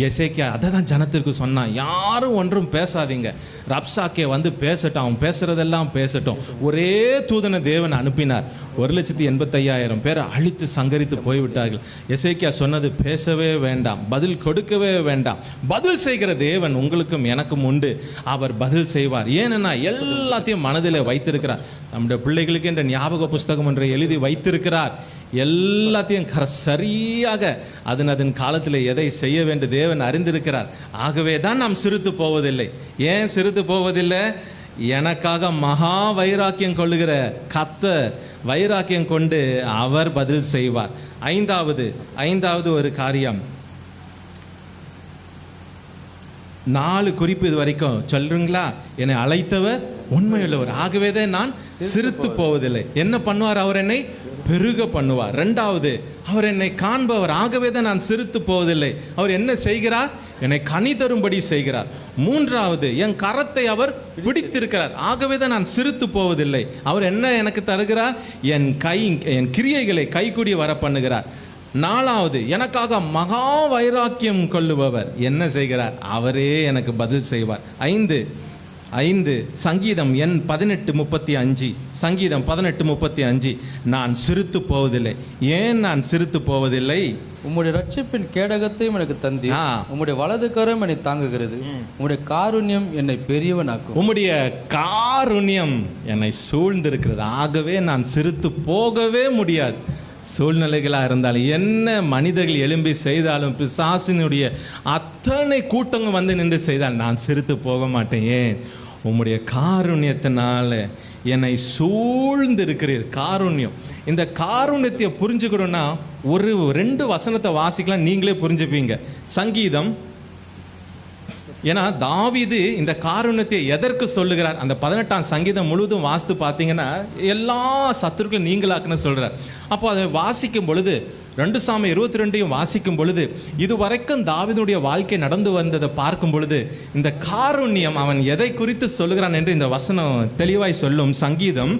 எசேக்கியா அதை தான் ஜனத்திற்கு சொன்னான். யாரும் ஒன்றும் பேசாதீங்க. ரப்சாக்கே வந்து பேசட்டும், அவன் பேசுறதெல்லாம் பேசட்டும். ஒரே தூதனை தேவன் அனுப்பினார். 1,85,000 பேரை அழித்து சங்கரித்து போய்விட்டார்கள். எசேக்கியா சொன்னது பேசவே வேண்டாம், பதில் கொடுக்கவே வேண்டாம். பதில் செய்கிற தேவன் உங்களுக்கும் எனக்கும் உண்டு. அவர் பதில் செய்வார். ஏன்னா எல்லாத்தையும் மனதில் வைத்திருக்கிறார். நம்முடைய பிள்ளைகளுக்கு என்ற ஞாபக புஸ்தகம் ஒன்றை எழுதி வைத்திருக்கிறார். எல்லாத்தையும் சரியாக அதன் காலத்தில் எதை செய்ய வேண்டும் தேவன் அறிந்திருக்கிறார். ஆகவே தான் நாம் சிரித்து போவதில்லை. ஏன் சிரித்து போவதில்லை? எனக்காக மகா வைராக்கியம் கொள்ளுகிற கர்த்தர் வைராக்கியம் கொண்டு அவர் பதில் செய்வார். ஐந்தாவது ஒரு காரியம், 4 குறிப்பு இது வரைக்கும் சொல்றீங்களா? என்னை அழைத்தவர் உண்மையுள்ளவர், ஆகவே தான் நான் சிரித்து போவதில்லை. என்ன பண்ணுவார்? அவர் என்னை பெருக பண்ணுவார். ரெண்டாவது, அவர் என்னை காண்பவர், ஆகவே தான் நான் சிரித்து போவதில்லை. அவர் என்ன செய்கிறார்? என்னை கனி தரும்படி செய்கிறார். மூன்றாவது, என் கரத்தை அவர் பிடித்திருக்கிறார், ஆகவே தான் நான் சிரித்து போவதில்லை. அவர் என்ன எனக்கு தருகிறார்? என் கிரியைகளை கைகூடி வர பண்ணுகிறார். நாலாவது, எனக்காக மகா வைராக்கியம் கொள்ளுபவர் என்ன செய்கிறார்? அவரே எனக்கு பதில் செய்வார். ஐந்து சங்கீதம் எண் 18:35, சங்கீதம் 18:35, நான் சிரித்து போவதில்லை. ஏன் நான் சிரித்து போவதில்லை? உம்முடைய ரட்சிப்பின் கேடகத்தையும் எனக்கு தந்தி, உம்முடைய வலது கரம் என்னை தாங்குகிறது, உம்முடைய காருண்யம் என்னை பெரியவனாக்கும். உம்முடைய காருண்யம் என்னை சூழ்ந்திருக்கிறது, ஆகவே நான் சிரித்து போகவே முடியாது. சூழ்நிலைகளாக இருந்தாலும், என்ன மனிதர்கள் எழும்பி செய்தாலும், பிசாசினுடைய அத்தனை கூட்டங்கள் வந்து நின்று செய்தால் நான் சிரித்து போக மாட்டேன். ஏன்? உம்முடைய காருண்யத்தினால என்னை சூழ்ந்திருக்கிறீர். காருண்யம், இந்த காருண்யத்தை புரிஞ்சுக்கணும்னா ஒரு 2 வசனத்தை வாசிக்கலாம், நீங்களே புரிஞ்சுப்பீங்க. சங்கீதம், ஏன்னா தாவீது இந்த காருண்யத்தை எதற்கு சொல்லுகிறார்? அந்த 18ஆம் சங்கீதம் முழுவதும் வாசித்து பார்த்தீங்கன்னா எல்லா சத்துருக்களும் நீங்களாக்குன்னு சொல்றார். அப்போ அதை வாசிக்கும் பொழுது 2 சாமுவேல் 22 வாசிக்கும் பொழுது இதுவரைக்கும் தாவீதுடைய வாழ்க்கை நடந்து வந்ததை பார்க்கும் பொழுது இந்த காருண்யம் அவன் எதை குறித்து சொல்லுகிறான் என்று இந்த வசனம் தெளிவாய் சொல்லும். சங்கீதம்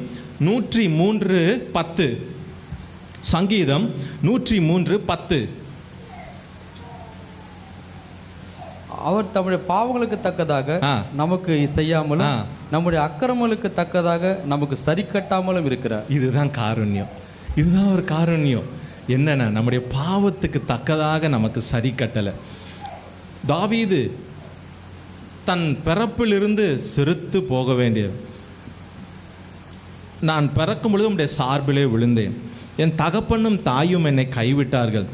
103:10, சங்கீதம் 103:10. அவர் தம்முடைய பாவங்களுக்கு தக்கதாக நமக்கு செய்யாமலும் நம்முடைய அக்கிரமங்களுக்கு தக்கதாக நமக்கு சரி கட்டாமலும் இருக்கிறார். இதுதான் காருண்யம். இதுதான் ஒரு காருண்யம். என்னன்னா, நம்முடைய பாவத்துக்கு தக்கதாக நமக்கு சரி கட்டலை. தாவீது தன் பிறப்பிலிருந்து சிரித்து போக வேண்டியது. நான் பிறக்கும் பொழுது உம்முடைய சார்பிலே விழுந்தேன், என் தகப்பனும் தாயும் என்னை கைவிட்டார்கள்,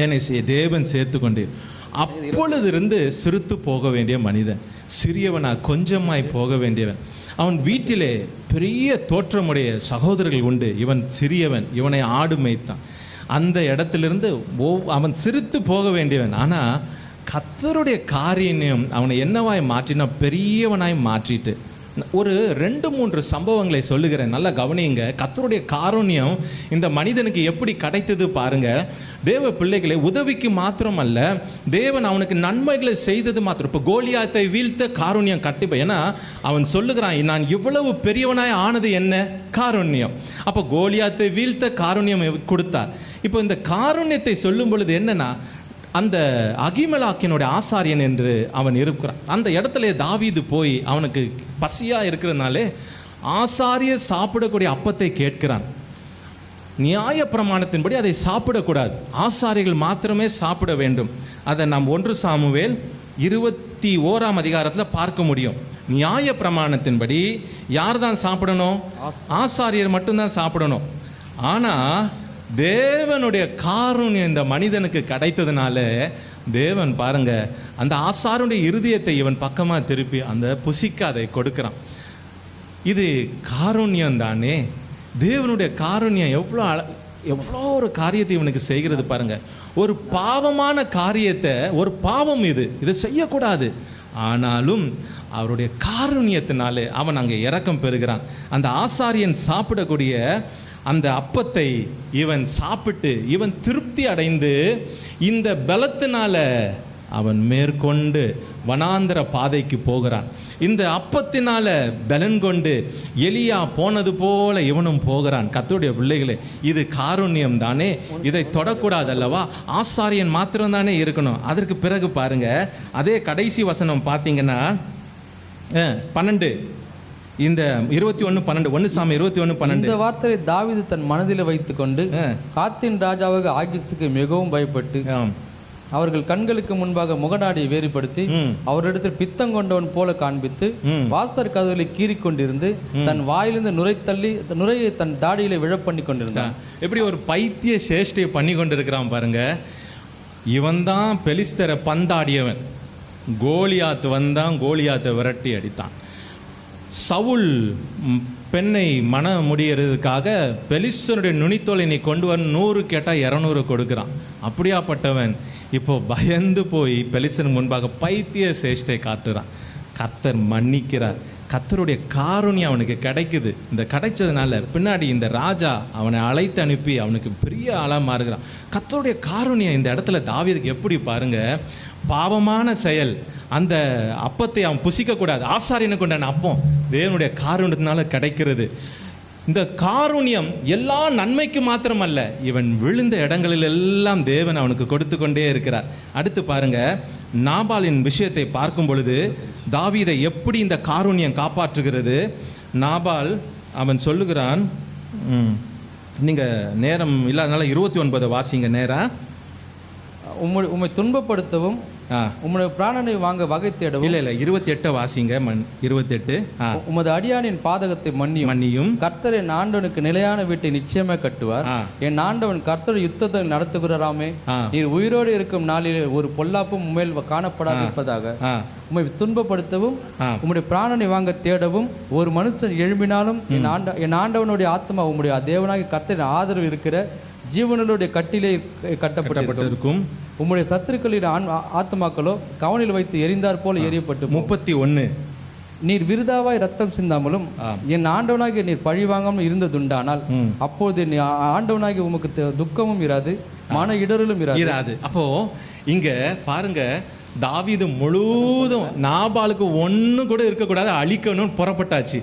என்னை தேவன் சேர்த்து கொண்டேன். அப்பொழுதிருந்து சிரித்து போக வேண்டிய மனிதன், சிறியவனா கொஞ்சமாய் போக வேண்டியவன். அவன் வீட்டிலே பெரிய தோற்றமுடைய சகோதரர்கள் உண்டு, இவன் சிறியவன், இவனை ஆடு மேய்த்தான். அந்த இடத்திலிருந்து அவன் சிரித்து போக வேண்டியவன். ஆனால் கர்த்தருடைய காரியம் அவனை என்னவாய் மாற்றினா, பெரியவனாய் மாற்றிட்டு. ஒரு 2-3 சம்பவங்களை சொல்லுகிறேன், நல்லா கவனிங்க. கர்த்தருடைய காருண்யம் இந்த மனிதனுக்கு எப்படி கிடைத்தது பாருங்க. தேவ பிள்ளைகளை உதவிக்கு மாத்திரம் அல்ல, தேவன் அவனுக்கு நன்மைகளை செய்தது மாத்திரம். இப்போ கோலியாத்தை வீழ்த்த காருண்யம் கட்டிப்ப, ஏன்னா அவன் சொல்லுகிறான், நான் இவ்வளவு பெரியவனாய் ஆனது என்ன? காருண்யம். அப்போ கோலியாத்தை வீழ்த்த காருண்யம் கொடுத்தார். இப்போ இந்த காருண்யத்தை சொல்லும் பொழுது என்னன்னா, அந்த அகிமெலாக்கினுடைய ஆசாரியன் என்று அவன் இருக்கிறான். அந்த இடத்துல தாவீது போய் அவனுக்கு பசியாக இருக்கிறதுனாலே ஆசாரிய சாப்பிடக்கூடிய அப்பத்தை கேட்கிறான். நியாய பிரமாணத்தின்படி அதை சாப்பிடக்கூடாது, ஆசாரிகள் மாத்திரமே சாப்பிட வேண்டும். அதை நாம் 1 சாமுவேல் 21ஆம் அதிகாரத்தில் பார்க்க முடியும். நியாய பிரமாணத்தின்படி யார் தான் சாப்பிடணும்? ஆசாரியர் மட்டும்தான் சாப்பிடணும். ஆனால் தேவனுடைய காருண்யம் இந்த மனிதனுக்கு கிடைத்ததுனால தேவன் பாருங்க, அந்த ஆசாருடைய இருதயத்தை இவன் பக்கமாக திருப்பி அந்த புசிக்க அதை கொடுக்கிறான். இது காருண்யம் தானே. தேவனுடைய காருண்யம் எவ்வளோ ஒரு காரியத்தை இவனுக்கு செய்கிறது பாருங்க. ஒரு பாவமான காரியத்தை, ஒரு பாவம் இதை செய்யக்கூடாது, ஆனாலும் அவருடைய காருண்யத்தினாலே அவன் அங்கே இரக்கம் பெறுகிறான். அந்த ஆசாரியன் சாப்பிடக்கூடிய அந்த அப்பத்தை இவன் சாப்பிட்டு இவன் திருப்தி அடைந்து இந்த பலத்தினால அவன் மேற்கொண்டு வனாந்தர பாதைக்கு போகிறான். இந்த அப்பத்தினால பலன் கொண்டு எலியா போனது போல இவனும் போகிறான். கர்த்தருடைய பிள்ளைகளே, இது காருண்யம் தானே. இதை தொடக்கூடாது அல்லவா? ஆசாரியன் மாத்திரம் தானே இருக்கணும். அதற்கு பிறகு பாருங்க, அதே கடைசி வசனம் பார்த்தீங்கன்னா 12, இந்த 21:12, 1 சாமுவேல் 21:12. இந்த வார்த்தையை தாவீது தன் மனதில் வைத்துக்கொண்டு காத்தின் ராஜாவாக ஆகீசுக்கு மிகவும் பயப்பட்டு அவர்கள் கண்களுக்கு முன்பாக முகநாடியை வேறுபடுத்தி அவரிடத்தில் பித்தம் கொண்டவன் போல காண்பித்து வாசற் கதவுகளை கீறிக்கொண்டிருந்து தன் வாயிலிருந்து நுரையை தன் தாடியில விழப்பண்ணி கொண்டிருந்தான். எப்படி ஒரு பைத்திய சேஷ்டையை பண்ணி கொண்டிருக்கிறான் பாருங்க. இவன் தான் பெலிஸ்தரை பந்தாடியவன். கோலியாத் வந்தான், கோலியாத்தை விரட்டி அடித்தான். சவுல் பெண்ணை மன முடியறதுக்காக பெலிஸ்தனுடைய நுனித்தோலை நீ கொண்டு வர 100 கேட்டால் 200 கொடுக்குறான். அப்படியாப்பட்டவன் இப்போ பயந்து போய் பெலிஸ்தன் முன்பாக பைத்திய சேஷ்டை காட்டுறான். கர்த்தர் மன்னிக்கிறார். கர்த்தருடைய காருண்யம் அவனுக்கு கிடைக்குது. இந்த கிடைச்சதுனால பின்னாடி இந்த ராஜா அவனை அழைத்து அனுப்பி அவனுக்கு பெரிய ஆளாக மாறுகிறான். கர்த்தருடைய காருண்யம் இந்த இடத்துல தாவீதுக்கு எப்படி பாருங்க, பாவமான செயல், அந்த அப்பத்தை அவன் புசிக்கக்கூடாது, ஆசாரியனுக்கு உண்டான அப்பம் தேவனுடைய காருண்யத்தினால கிடைக்கிறது. இந்த காருண்யம் எல்லா நன்மைக்கு மாத்திரமல்ல, இவன் விழுந்த இடங்களில் எல்லாம் தேவன் அவனுக்கு கொடுத்து கொண்டே இருக்கிறார். அடுத்து பாருங்க, நாபாலின் விஷயத்தை பார்க்கும் பொழுது தாவீதை எப்படி இந்த காருண்யம் காப்பாற்றுகிறது. நாபால் அவன் சொல்லுகிறான், நீங்கள் நேரம் இல்லாதனால 29 வாசிங்க நேரம். உம்மை துன்பப்படுத்தவும் உம்முடைய பிராணனை வாங்க வகை தேடவும். இல்லை 28 வாசிங்க. 28. உமது அடியானின் பாதகத்தை மன்னியும் கர்த்தர் என் ஆண்டவனுக்கு நிலையான வீட்டை நிச்சயமாக கட்டுவார். என் ஆண்டவன் கர்த்தர் யுத்தத்தை நடத்துகிறாராமே. நீர் உயிரோடு இருக்கும் நாளில் ஒரு பொல்லாப்பும் உண்மையில் காணப்படாது இருப்பதாக. உம்மை துன்பப்படுத்தவும் உம்முடைய பிராணனை வாங்க தேடவும் ஒரு மனுஷன் எழும்பினாலும் என் ஆண்டவனுடைய ஆத்மா உம்முடைய தேவனாகிய கர்த்தரின் ஆதரவு இருக்கிற ஜீவனுடைய கட்டிலே கட்டப்பட்டிருக்கும். உம்முடைய சத்துருக்களின் ஆத்மாக்களோ கவனில் வைத்து எரிந்தார் போல எரியப்பட்டு. 31. நீர் விருதாவாய் ரத்தம் சிந்தாமலும் என் ஆண்டவனாகிய நீர் பழி வாங்காமல் இருந்ததுண்டானால் அப்போது ஆண்டவனாகிய உமக்கு துக்கமும் இராது, மன இடரலும் இராது. அப்போ இங்க பாருங்க, தாவீது முழுவதும் நாபாலுக்கு ஒண்ணு கூட இருக்கக்கூடாது, அழிக்கணும்னு புறப்பட்டாச்சு.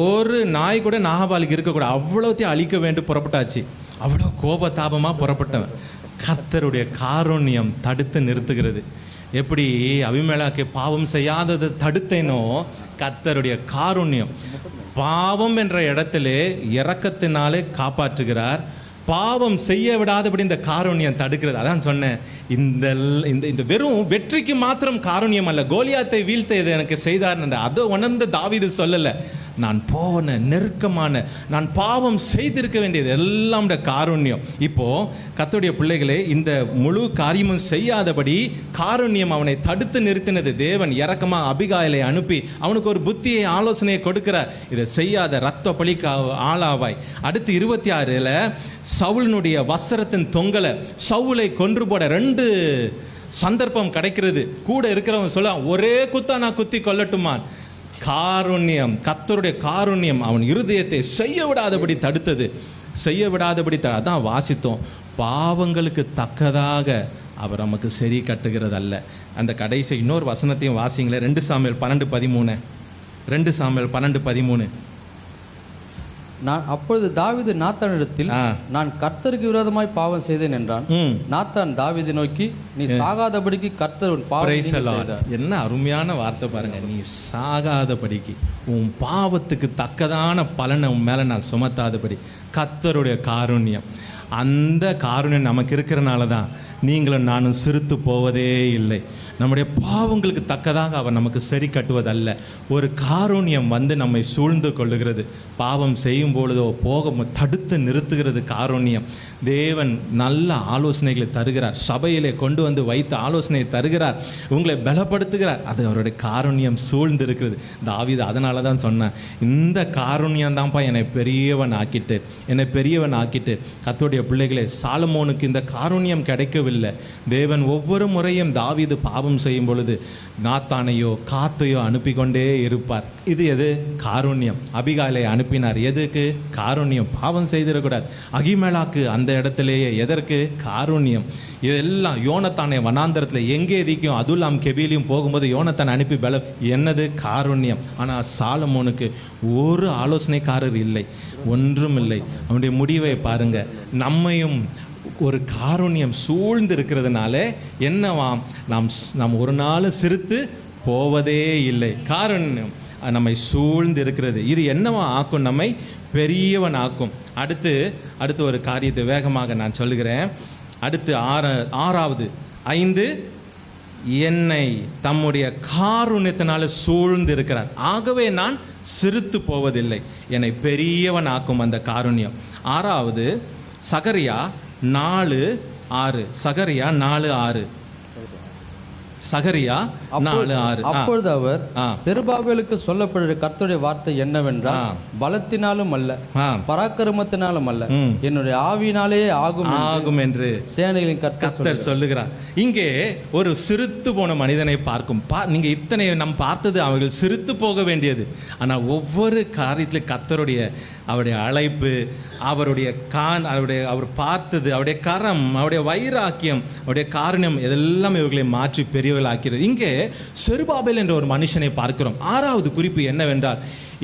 ஒரு நாய் கூட நாபாலுக்கு இருக்கக்கூடாது, அவ்வளோத்தையும் அழிக்க வேண்டும் புறப்பட்டாச்சு. அவ்வளோ கோபதாபமாக புறப்பட்டவன். கர்த்தருடைய காருண்யம் தடுத்து நிறுத்துகிறது. எப்படி அபிமெலேக்கு பாவம் செய்யாதது தடுத்தேனோ, கர்த்தருடைய காருண்யம் பாவம் என்ற இடத்திலே இரக்கத்தினாலே காப்பாற்றுகிறார். பாவம் செய்ய விடாதபடி இந்த காருண்யம் தடுக்கிறது. அதான் சொன்னேன், இந்த வெறும் வெற்றிக்கு மாத்திரம் காருண்யம் அல்ல, கோலியாத்தை வீழ்த்த எனக்கு செய்தார். அதை உணர்ந்து தாவீது சொல்லலை, நான் போன நெருக்கமான, நான் பாவம் செய்திருக்க வேண்டியது எல்லாம் காருண்யம். இப்போ கர்த்தருடைய பிள்ளைகளே, இந்த முழு காரியமும் செய்யாதபடி காருண்யம் அவனை தடுத்து நிறுத்தினது. தேவன் இரக்கமா அபிகாயிலை அனுப்பி அவனுக்கு ஒரு புத்தியை ஆலோசனையை கொடுக்கிறார், இதை செய்யாத, ரத்த பலிக்கு ஆளாவாய். அடுத்து 26ல சவுலினுடைய வஸ்திரத்தின் தொங்கலை, சவுலை கொன்று போட 2 சந்தர்ப்பம் கிடைக்கிறது. கூட இருக்கிறவன் சொல்ல, ஒரே குத்தா நான் குத்தி கொல்லட்டுமா. காருண்யம், கர்த்தருடைய காருண்யம் அவன் இருதயத்தை செய்ய விடாதபடி தடுத்தது, செய்ய விடாதபடி அதான் வாசித்தோம். பாவங்களுக்கு தக்கதாக அவர் நமக்கு சரி கட்டுகிறது அல்ல. அந்த கடைசி இன்னொரு வசனத்தையும் வாசிங்களேன். 2 சாமுவேல் 12:13. 2 சாமுவேல் 12:13. நான் அப்பொழுது தாவீது நாத்தானிடத்தில், நான் கர்த்தருக்கு விரோதமாய் பாவம் செய்தேன் என்றான். நாத்தான் தாவீதை நோக்கி, நீ சாகாதபடிக்கு கர்த்தர் உன் பாவத்தை. என்ன அருமையான வார்த்தை பாருங்க, நீ சாகாதபடிக்கு, உன் பாவத்துக்கு தக்கதான பலனை உன் மேல நான் சுமத்தாதபடி. கர்த்தருடைய காருண்யம், அந்த காருண்யம் நமக்கு இருக்கிறனால தான் நீங்களும் நானும் சிறுத்து போவதே இல்லை. நம்முடைய பாவங்களுக்கு தக்கதாக அவர் நமக்கு சரி கட்டுவதல்ல, ஒரு காருண்யம் வந்து நம்மை சூழ்ந்து கொள்ளுகிறது. பாவம் செய்யும் பொழுதோ போக தடுத்து நிறுத்துகிறது காருண்யம். தேவன் நல்ல ஆலோசனைகளை தருகிறார், சபையிலே கொண்டு வந்து வைத்து ஆலோசனையை தருகிறார், உங்களை பலப்படுத்துகிறார். அது அவருடைய காருண்யம் சூழ்ந்து இருக்கிறது. தாவீது அதனால தான் சொன்னேன், இந்த காருண்யம் தான்ப்பா என்னை பெரியவன் ஆக்கிட்டு. கர்த்தருடைய பிள்ளைகளே, சாலமோனுக்கு இந்த காருண்யம் கிடைக்கவில்லை. தேவன் ஒவ்வொரு முறையும் தாவீது பாவம் செய்யும் பொழுது நாத்தானையோ காத்தையோ அனுப்பி கொண்டே இருப்பார். இது எது? காருண்யம். அபிகாயிலை அனுப்பினார், எதுக்கு? காருண்யம். பாவம் செய்திடக்கூடாது. அகிமெலாக்கு அந்த இடத்திலேயே எதற்கு? காருண்யம். இதெல்லாம் யோனத்தானை வனாந்தரத்தில் எங்கே எதிக்கும் அதுல்லாம் கெபிலையும் போகும்போது யோனத்தான் அனுப்பி என்னது? காருண்யம். ஆனால் சாலமோனுக்கு ஒரு ஆலோசனைக்காரர் இல்லை, ஒன்றும் இல்லை. அவனுடைய முடிவை பாருங்க. நம்மையும் ஒரு காருண்யம் சூழ்ந்து இருக்கிறதுனால என்னவாம், நாம் ஒரு நாள் சிரித்து போவதே இல்லை. காருண்யம் நம்மை சூழ்ந்து இருக்கிறது. இது என்னவா ஆக்கும்? நம்மை பெரியவன் ஆக்கும். அடுத்து ஒரு காரியத்தை வேகமாக நான் சொல்லுகிறேன். அடுத்து 6வது 5, என்னை தம்முடைய காருண்யத்தினால சூழ்ந்து இருக்கிறார், ஆகவே நான் சிரித்து போவதில்லை. என்னை பெரியவன் ஆக்கும் அந்த காருண்யம். 6வது சகரியா 4:6. சகரியா 4:6. சகரியா 4:6. அப்பொழுது அவர் செருபாபேலுக்கு சொல்லப்படுகிற கர்த்தருடைய வார்த்தை என்னவென்றால், பலத்தினாலும் அல்ல, பராக்கிரமத்தினாலும் அல்ல, என்னுடைய ஆவியினாலே ஆகும் என்று சேனைகளின் கர்த்தர் சொல்லுகிறார். இங்கே ஒரு சிறுத்து போன மனிதனை பார்க்கும். நீங்க இத்தனை நாம் பார்த்தது அவர்கள் சிறுத்து போக வேண்டியது. ஆனா ஒவ்வொரு காரியத்திலும் கர்த்தருடைய அவருடைய அழைப்பு, அவருடைய அவர் பார்த்தது, அவருடைய கரம், அவருடைய வைராக்கியம், அவருடைய காரணம் இதெல்லாம் இவர்களை மாற்றி பெரியவர்கள் ஆக்கிறது. இங்கே செருபாபேல் என்ற ஒரு மனுஷனை பார்க்கிறோம். 6வது குறிப்பு என்னவென்றால்,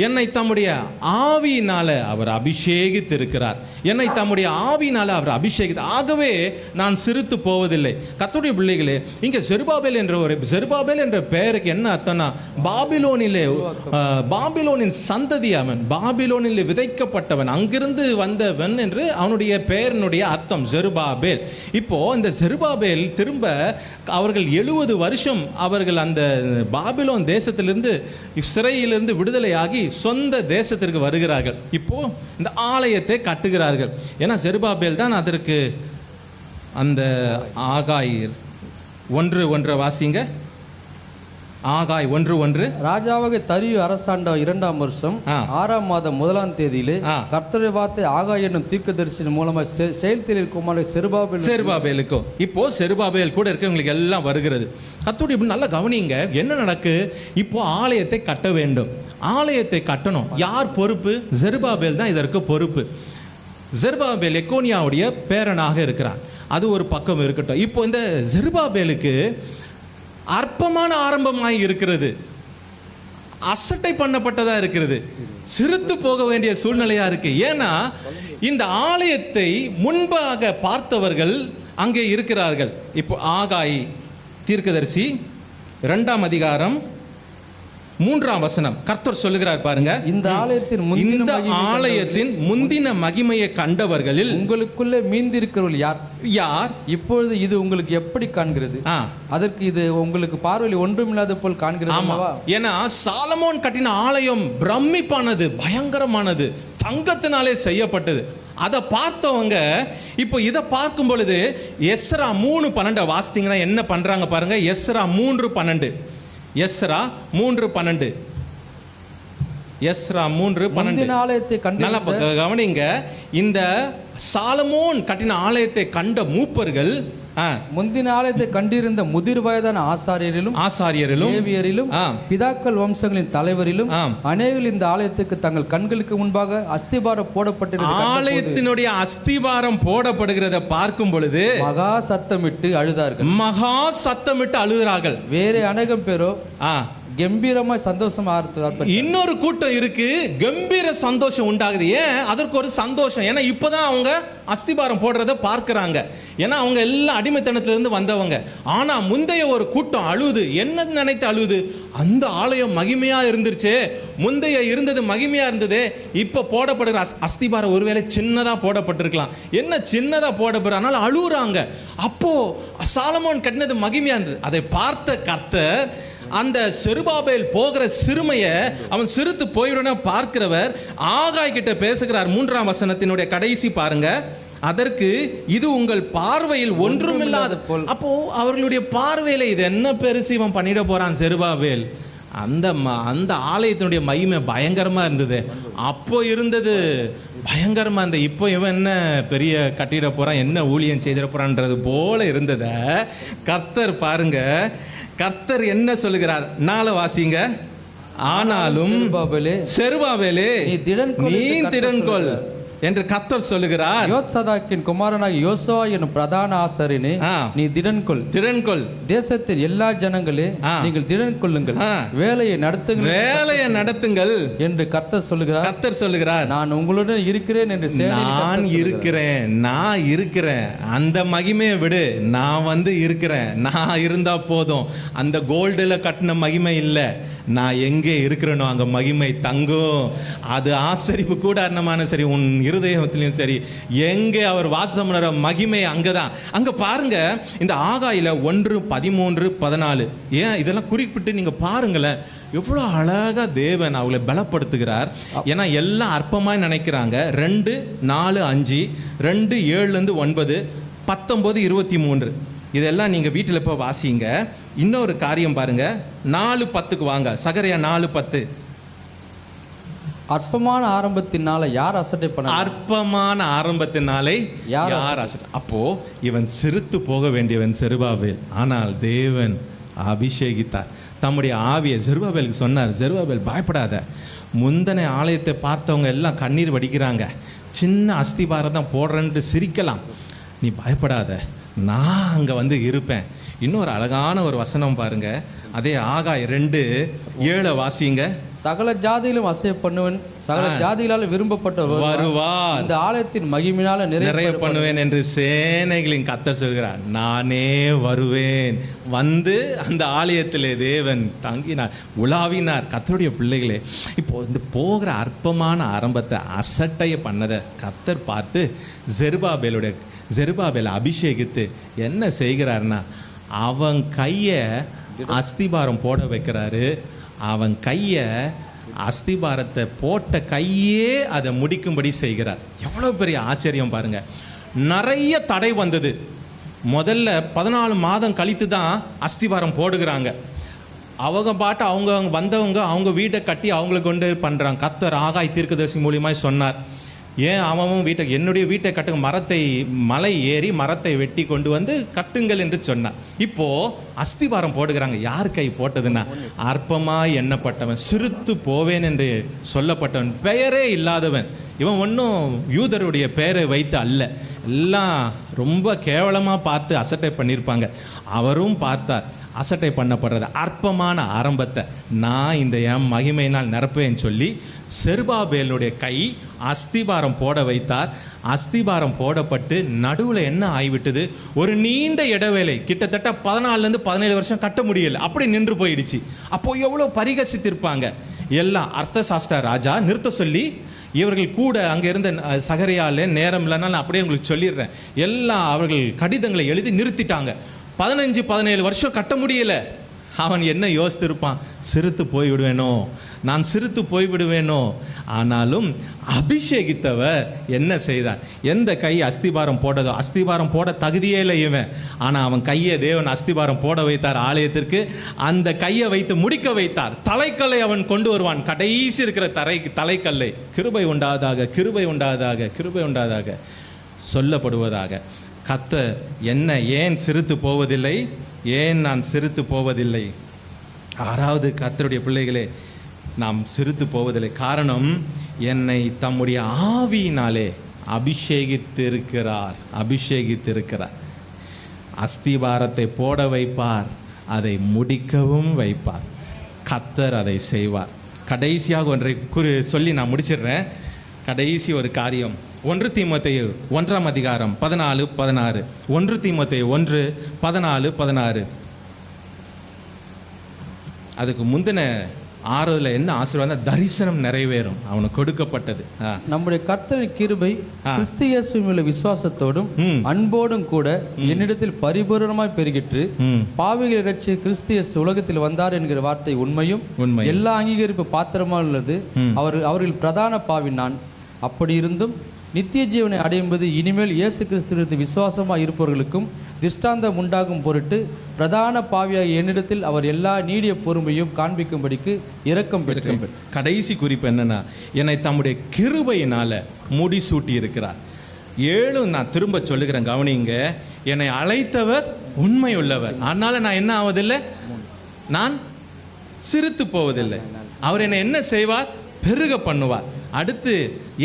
என்னை தம்முடைய ஆவியினால அவர் அபிஷேகித்திருக்கிறார். என்னை தம்முடைய ஆவியினால அவர் அபிஷேகித்து, ஆகவே நான் சிறுத்து போவதில்லை. கர்த்தருடைய பிள்ளைகளே, இங்கே செருபாபேல் என்ற பெயருக்கு என்ன அர்த்தம்னா, பாபிலோனின் சந்ததி, அவன் பாபிலோனில் விதைக்கப்பட்டவன், அங்கிருந்து வந்தவன் என்று அவனுடைய பெயரினுடைய அர்த்தம் செருபாபேல். இப்போ இந்த செருபாபேல் திரும்ப அவர்கள் 70 வருஷம் அவர்கள் அந்த பாபிலோன் தேசத்திலிருந்து சிறையிலிருந்து விடுதலையாகி சொந்த தேசத்திற்கு வருகிறார்கள். இப்போ இந்த ஆலயத்தை கட்டுகிறார்கள். ஏன்னா செருபாபேல் தான் அதற்கு அந்த ஆகாய் 1:1 வாசிங்க. ஆகாய் 1:1. ராஜாவாக தரியு அரசாண்ட 2ஆம் வருஷம் 6ஆம் மாதம் 1ஆம் தேதியிலே கர்த்தருடைய வார்த்தை ஆகாய் என்னும் தீர்க்கதரிசியின் மூலமாக செயல்தில் குமார செருபாபேலுக்கும், இப்போ செருபாபேல் கூட இருக்கவங்களுக்கு எல்லாம் வருகிறது. கர்த்தருடைய இப்படி நல்லா கவனிங்க, என்ன நடக்கு. இப்போ ஆலயத்தை கட்ட வேண்டும். ஆலயத்தை கட்டணும். யார் பொறுப்பு? செருபாபேல் தான் இதற்கு பொறுப்பு. செருபாபேல் எக்கோனியாவுடைய பேரனாக இருக்கிறார். அது ஒரு பக்கம் இருக்கட்டும். இப்போ இந்த செருபாபேலுக்கு அற்பமான ஆரம்பமாய் இருக்கிறது, அசட்டை பண்ணப்பட்டதா இருக்கிறது, சிறுத்து போக வேண்டிய சூழ்நிலையா இருக்கு. ஏன்னா இந்த ஆலயத்தை முன்பாக பார்த்தவர்கள் அங்கே இருக்கிறார்கள். இப்போ ஆகாய் தீர்க்கதரிசி 2ஆம் அதிகாரம் 3ஆம் வசனம் கர்த்தர் சொல்லுகிறார் பாருங்க. இந்த ஆலயத்தின் முந்தின மகிமையை கண்டவர்களில் உங்களுக்குள்ளே மீந்திருக்கிறவர்கள் யார்? இப்பொழுது இது உங்களுக்கு எப்படி காண்கிறது? அதற்கு இது உங்களுக்கு பார்வையில் ஒன்றுமில்லாத போல் காண்கிறது. ஏன்னா சாலமோன் கட்டின ஆலயம் பிரமிப்பானது, பயங்கரமானது, தங்கத்தினாலே செய்யப்பட்டது. அதை பார்த்தவங்க இப்போ இதை பார்க்கும் பொழுது எஸ்ரா 3:12 வாசித்தீங்கன்னா என்ன பண்றாங்க பாருங்க. எஸ்ரா 3:12. எஸ்ரா 3:12. எஸ்ரா 3:12. நல்லா கவனிங்க. இந்த சாலமோன் கட்டின ஆலயத்தை கண்ட மூப்பர்கள் முந்தின ஆலயத்தை கண்டிருந்த முதிர் வயதான ஆசாரியரிலும் லேவியரிலும் பிதாக்கள் வம்சங்களின் தலைவரிலும் அநேகர் இந்த ஆலயத்துக்கு தங்கள் கண்களுக்கு முன்பாக அஸ்திபாரம் போடப்பட்டிருந்த ஆலயத்தினுடைய அஸ்திபாரம் போடப்படுகிறத பார்க்கும் பொழுது மகா சத்தமிட்டு அழுகிறார்கள். வேற அநேகம் பேரோ கம்பீரமா சந்தோஷமா. இன்னொரு கூட்டம் இருக்கு, கம்பீர சந்தோஷம் உண்டாகுது. ஏன் அதற்கு ஒரு சந்தோஷம்? ஏன்னா இப்பதான் அவங்க அஸ்திபாரம் போடுறத பார்க்கிறாங்க. ஏன்னா அவங்க எல்லாம் அடிமைத்தனத்திலிருந்து வந்தவங்க. ஆனா முந்தைய ஒரு கூட்டம் அழுது. என்ன நினைத்து அழுது? அந்த ஆலயம் மகிமையா இருந்துருச்சு, முந்தைய இருந்தது மகிமையா இருந்தது, இப்ப போடப்படுகிற அஸ்திபாரம் ஒருவேளை சின்னதா போடப்பட்டிருக்கலாம். என்ன சின்னதா போடப்படுறதுனால அழுகுறாங்க. அப்போ சாலமோன் கட்டினது மகிமையா இருந்தது. அதை பார்த்த கர்த்தர் அந்த செருபாபேல் போகிற சிறுமையை அவன் சிறுத்து போய்விட பார்க்கிறவர் ஆகாய் கிட்ட பேசுகிறார். 3ஆம் வசனத்தினுடைய கடைசி பாருங்க. அதற்கு இது உங்கள் பார்வையில் ஒன்றுமில்லாத போல். அப்போ அவர்களுடைய பார்வையில இது என்ன பெருசு இவன் பண்ணிட போறான் செருபாபேல். அந்த ஆலயத்தினுடைய மகிமை பயங்கரமா இருந்தது. அப்போ இருந்தது பயங்கரமா இருந்தது. இப்போ இவன் என்ன பெரிய கட்டிட போறான், என்ன ஊழியம் செய்திட போறான்றது போல இருந்தத கர்த்தர் பாருங்க. கர்த்தர் என்ன சொல்லுகிறார்? 4 வாசிங்க. ஆனாலும் செருபாபேலே நீ திடன்கொள் என்று கர்த்தர் சொல்லுகிறார். யோத்சதாக்கின் குமாரனாகிய யோசுவா என்னும் பிரதான ஆசாரியனே, நீ திடன்கொள். தேசத்தில் எல்லா ஜனங்களே நீங்கள் திடன் கொள்ளுங்கள், வேலையை நடத்துங்கள் என்று கர்த்தர் சொல்லுகிறார். நான் உங்களுடன் இருக்கிறேன் என்று. நான் இருக்கிறேன். அந்த மகிமையை விடு, நான் இருக்கிறேன். நான் இருந்தா போதும். அந்த கோல்டுல கட்டின மகிமை இல்லை, நான் எங்கே இருக்கிறேனோ அங்க மகிமை தங்கும். அது ஆசரிப்பு கூட அன்னமான சரி, உன் இருதயத்திலும் சரி, எங்கே அவர் வாசம் பண்ணுற மகிமை அங்கதான். அங்க பாருங்க, இந்த ஆகாயில 1:13-14 ஏன் இதெல்லாம் குறிப்பிட்டு நீங்க பாருங்களேன், எவ்வளோ அழகா தேவன் அவளை பலப்படுத்துகிறார். ஏன்னா எல்லாம் அற்பமாய் நினைக்கிறாங்க. 2:4-5, 2:7-9, 19-23 இதெல்லாம் நீங்க வீட்டில் போய் வாசிங்க. இன்னொரு காரியம் பாருங்க, 4:10 வாங்க. சகரியா 4:10. அற்பமான ஆரம்பத்தினால யார் அசட்டை பண்ண? அற்பமான ஆரம்பத்தினாலே யார் அசட்டை? அப்போ இவன் சிறுத்து போக வேண்டியவன் செருபாபேல், ஆனால் தேவன் அபிஷேகித்தார். தம்முடைய ஆவியை செருபாபேலுக்கு சொன்னார், செருபாபேல் பயப்படாத, முந்தனை ஆலயத்தை பார்த்தவங்க எல்லாம் கண்ணீர் வடிக்கிறாங்க, சின்ன அஸ்திபாரம் தான் போடுறேன்ட்டு சிரிக்கலாம், நீ பயப்படாத, நான் அங்கே வந்து இருப்பேன். இன்னொரு அழகான ஒரு வசனம் பாருங்க, அதே ஆகாய் 2:7 வாசிங்க. சகல ஜாதியிலும் அசைய பண்ணுவேன், சகல ஜாதிகளால் விரும்பப்பட்டவர் வருவார், இந்த ஆலயத்தின் மகிமையினால நிறைய பண்ணுவேன் என்று சேனைகளின் கர்த்தர் சொல்கிறார். நானே வருவேன். வந்து அந்த ஆலயத்திலே தேவன் தங்கினார், உலாவினார். கர்த்தருடைய பிள்ளைகளே, இப்போ இந்த போகிற அற்பமான ஆரம்பத்தை அசட்டைய பண்ணதை கர்த்தர் பார்த்து செருபாபேலை அபிஷேகித்து என்ன செய்கிறார்னா, அவன் கையை அஸ்திபாரம் போட வைக்கிறாரு. அவன் கையை அஸ்திபாரத்தை போட்ட கையே அதை முடிக்கும்படி செய்கிறார். எவ்வளோ பெரிய ஆச்சரியம் பாருங்க. நிறைய தடை வந்தது. முதல்ல 14 மாதம் கழித்து தான் அஸ்திபாரம் போடுகிறாங்க. அவங்க பாட்டு அவங்க வந்தவங்க அவங்க வீட்டை கட்டி அவங்களை கொண்டு பண்ணுறாங்க. கர்த்தர் ஆகாய் தீர்க்கதரிசி மூலியமாய் சொன்னார், ஏன் அவன் என்னுடைய வீட்டை கட்டுங்க, மலை ஏறி மரத்தை வெட்டி கொண்டு வந்து கட்டுங்கள் என்று சொன்னார். இப்போ அஸ்திபாரம் போடுகிறாங்க. யார் கை போட்டதுன்னா, அற்பமாய் எண்ணப்பட்டவன், சிறுத்து போவேன் என்று சொல்லப்பட்டவன், பெயரே இல்லாதவன். இவன் ஒன்றும் யூதருடைய பெயரை வைத்து அல்ல, எல்லாம் ரொம்ப கேவலமாக பார்த்து அசட்டை பண்ணியிருப்பாங்க. அவரும் பார்த்தார், அசட்டை பண்ணப்படுறது அற்பமான ஆரம்பத்தை நான் இந்த என் மகிமையினால் நிரப்பேன்னு சொல்லி செருபாபேலுடைய கை அஸ்திபாரம் போட வைத்தார். அஸ்திபாரம் போடப்பட்டு நடுவில் என்ன ஆகிவிட்டது, ஒரு நீண்ட இடைவேளை, கிட்டத்தட்ட 14 17 வருஷம் கட்ட முடியல, அப்படி நின்று போயிடுச்சு. அப்போ எவ்வளோ பரிகசித்திருப்பாங்க. எல்லாம் அர்த்தசாஸ்திர ராஜா நிறுத்த சொல்லி, இவர்கள் கூட அங்கே இருந்த சகரியால நேரம் இல்லைன்னா நான் அப்படியே உங்களுக்கு சொல்லிடுறேன், எல்லாம் அவர்கள் கடிதங்களை எழுதி நிறுத்திட்டாங்க. 15 17 வருஷம் கட்ட முடியல. அவன் என்ன யோசித்திருப்பான், சிறுத்து போய்விடுவேனோ, நான் சிறுத்து போய்விடுவேனோ. ஆனாலும் அபிஷேகித்தவர் என்ன செய்தார், எந்த கை அஸ்திபாரம் போட்டதோ, அஸ்திபாரம் போட தகுதியே இல்லை இவன், ஆனால் அவன் கையை தேவன் அஸ்திபாரம் போட வைத்தார் ஆலயத்திற்கு. அந்த கையை வைத்து முடிக்க வைத்தார். தலைக்கல்லை அவன் கொண்டு வருவான், கடைசி இருக்கிற தலைக்கல்லை. கிருபை உண்டாதாக, கிருபை உண்டாதாக, கிருபை உண்டாதாக சொல்லப்படுவதாக. கர்த்தர் என்ன ஏன் சிறுத்து போவதில்லை, ஏன் நான் சிறுத்து போவதில்லை? 6வது, கர்த்தருடைய பிள்ளைகளே, நாம் சிறுத்து போவதில்லை. காரணம், என்னை தம்முடைய ஆவியினாலே அபிஷேகித்திருக்கிறார். அஸ்திபாரத்தை போட வைப்பார், அதை முடிக்கவும் வைப்பார். கர்த்தர் அதை செய்வார். கடைசியாக ஒன்றை சொல்லி நான் முடிச்சிடுறேன். கடைசி ஒரு காரியம், 1 தீமோத்தேயு 1ஆம் அதிகாரம் 14-16. 1 தீமோத்தேயு 1:14-16. அதுக்கு முந்தின 6ல் என்ன ஆசீர்வாதம், தரிசனம் நிறைவேறும், அவனுக்கு கொடுக்கப்பட்டது. நம்முடைய கர்த்தரின் கிருபை கிறிஸ்து இயேசுவின் உள்ள விசுவாசத்தோடும் அன்போடும் கூட என்னிடத்தில் பரிபூரணமாய் பெருகிற்று. பாவிகளை இரட்சிய கிறிஸ்து இயேசு உலகத்தில் வந்தார் என்கிற வார்த்தை உண்மையும் எல்லா அங்கீகரிப்பு பாத்திரமாக உள்ளது. அவர்கள் பிரதான பாவி நான். அப்படி இருந்தும் நித்திய ஜீவனை அடையும்போது இனிமேல் இயேசு கிறிஸ்துவிற்கு விசுவாசமாக இருப்பவர்களுக்கும் திருஷ்டாந்தம் உண்டாகும் பொருட்டு பிரதான பாவியாக என்னிடத்தில் அவர் எல்லா நீடிய பொறுமையும் காண்பிக்கும்படிக்கு இரக்கம் பெற்று. கடைசி குறிப்பு என்னன்னா, என்னை தம்முடைய கிருபையினால முடிசூட்டி இருக்கிறார். 7 நான் திரும்ப சொல்லுகிறேன், கவனிங்க. என்னை அழைத்தவர் உண்மை உள்ளவர், அதனால நான் என்ன ஆவதில்லை, நான் சிறுத்து போவதில்லை. அவர் என்னை என்ன செய்வார், பெருக பண்ணுவார். அடுத்து,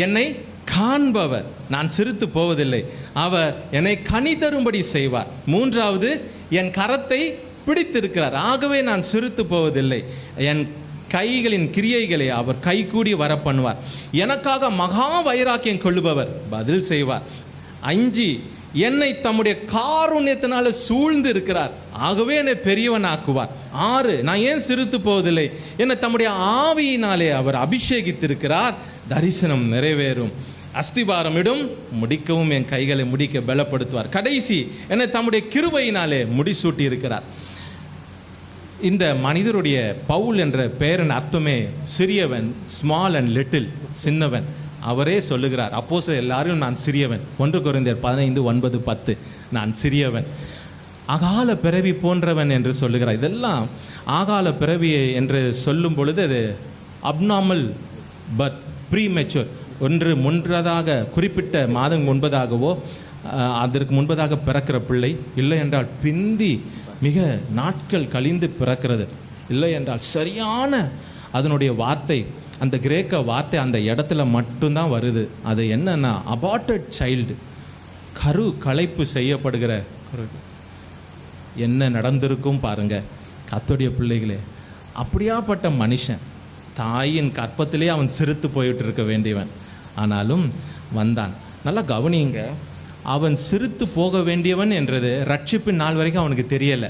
என்னை காண்பவர், நான் சிறுத்து போவதில்லை, அவர் என்னை கனி தரும்படி செய்வார். 3வது, என் கரத்தை பிடித்திருக்கிறார், ஆகவே நான் சிறுத்து போவதில்லை. என் கைகளின் கிரியைகளை அவர் கைகூடி வர பண்ணுவார். எனக்காக மகா வைராக்கியம் கொள்ளுபவர் பதில் செய்வார். 5, என்னை தம்முடைய காருண்யத்தினால சூழ்ந்து இருக்கிறார், ஆகவே என்னை பெரியவன் ஆக்குவார். 6, நான் ஏன் சிறுத்து போவதில்லை, என்னை தம்முடைய ஆவியினாலே அவர் அபிஷேகித்திருக்கிறார், தரிசனம் நிறைவேறும். அஸ்திபாரமிடும், முடிக்கவும் என் கைகளை முடிக்க பலப்படுத்துவார். கடைசி, என்னை தம்முடைய கிருபையினாலே முடிசூட்டி இருக்கிறார். இந்த மனிதருடைய பவுல் என்ற பெயரின் அர்த்தமே சிறியவன், ஸ்மால் அண்ட் லிட்டில், சின்னவன். அவரே சொல்லுகிறார், அப்போஸ்தலர் எல்லாரும் நான் சிறியவன். 1 கொரிந்தியர் 15:9-10, நான் சிறியவன். அகால பிறவி போன்றவன் என்று சொல்லுகிறார். இதெல்லாம் ஆகால பிறவி என்று சொல்லும் பொழுது அது அப்நார்மல் பர்த், ப்ரீமெச்சூர், ஒன்று முன்பதாக குறிப்பிட்ட மாதம் முன்பதாகவோ அதற்கு முன்பதாக பிறக்கிற பிள்ளை, இல்லை என்றால் பிந்தி மிக நாட்கள் கழிந்து பிறக்கிறது, இல்லை என்றால் சரியான அதனுடைய வார்த்தை, அந்த கிரேக்க வார்த்தை அந்த இடத்துல மட்டும்தான் வருது. அது என்னன்னா அபார்ட்டட் சைல்டு, கலைப்பு செய்யப்படுகிற. என்ன நடந்திருக்கும் பாருங்க கர்த்தருடைய பிள்ளைகளே. அப்படியாப்பட்ட மனுஷன் தாயின் கற்பத்திலே அவன் சிறுத்து போயிட்டு இருக்க வேண்டியவன், ஆனாலும் வந்தான். நல்லா கவனிங்க, அவன் சிறுத்து போக வேண்டியவன் என்றது ரட்சிப்பின் நாள் வரைக்கும் அவனுக்கு தெரியலை.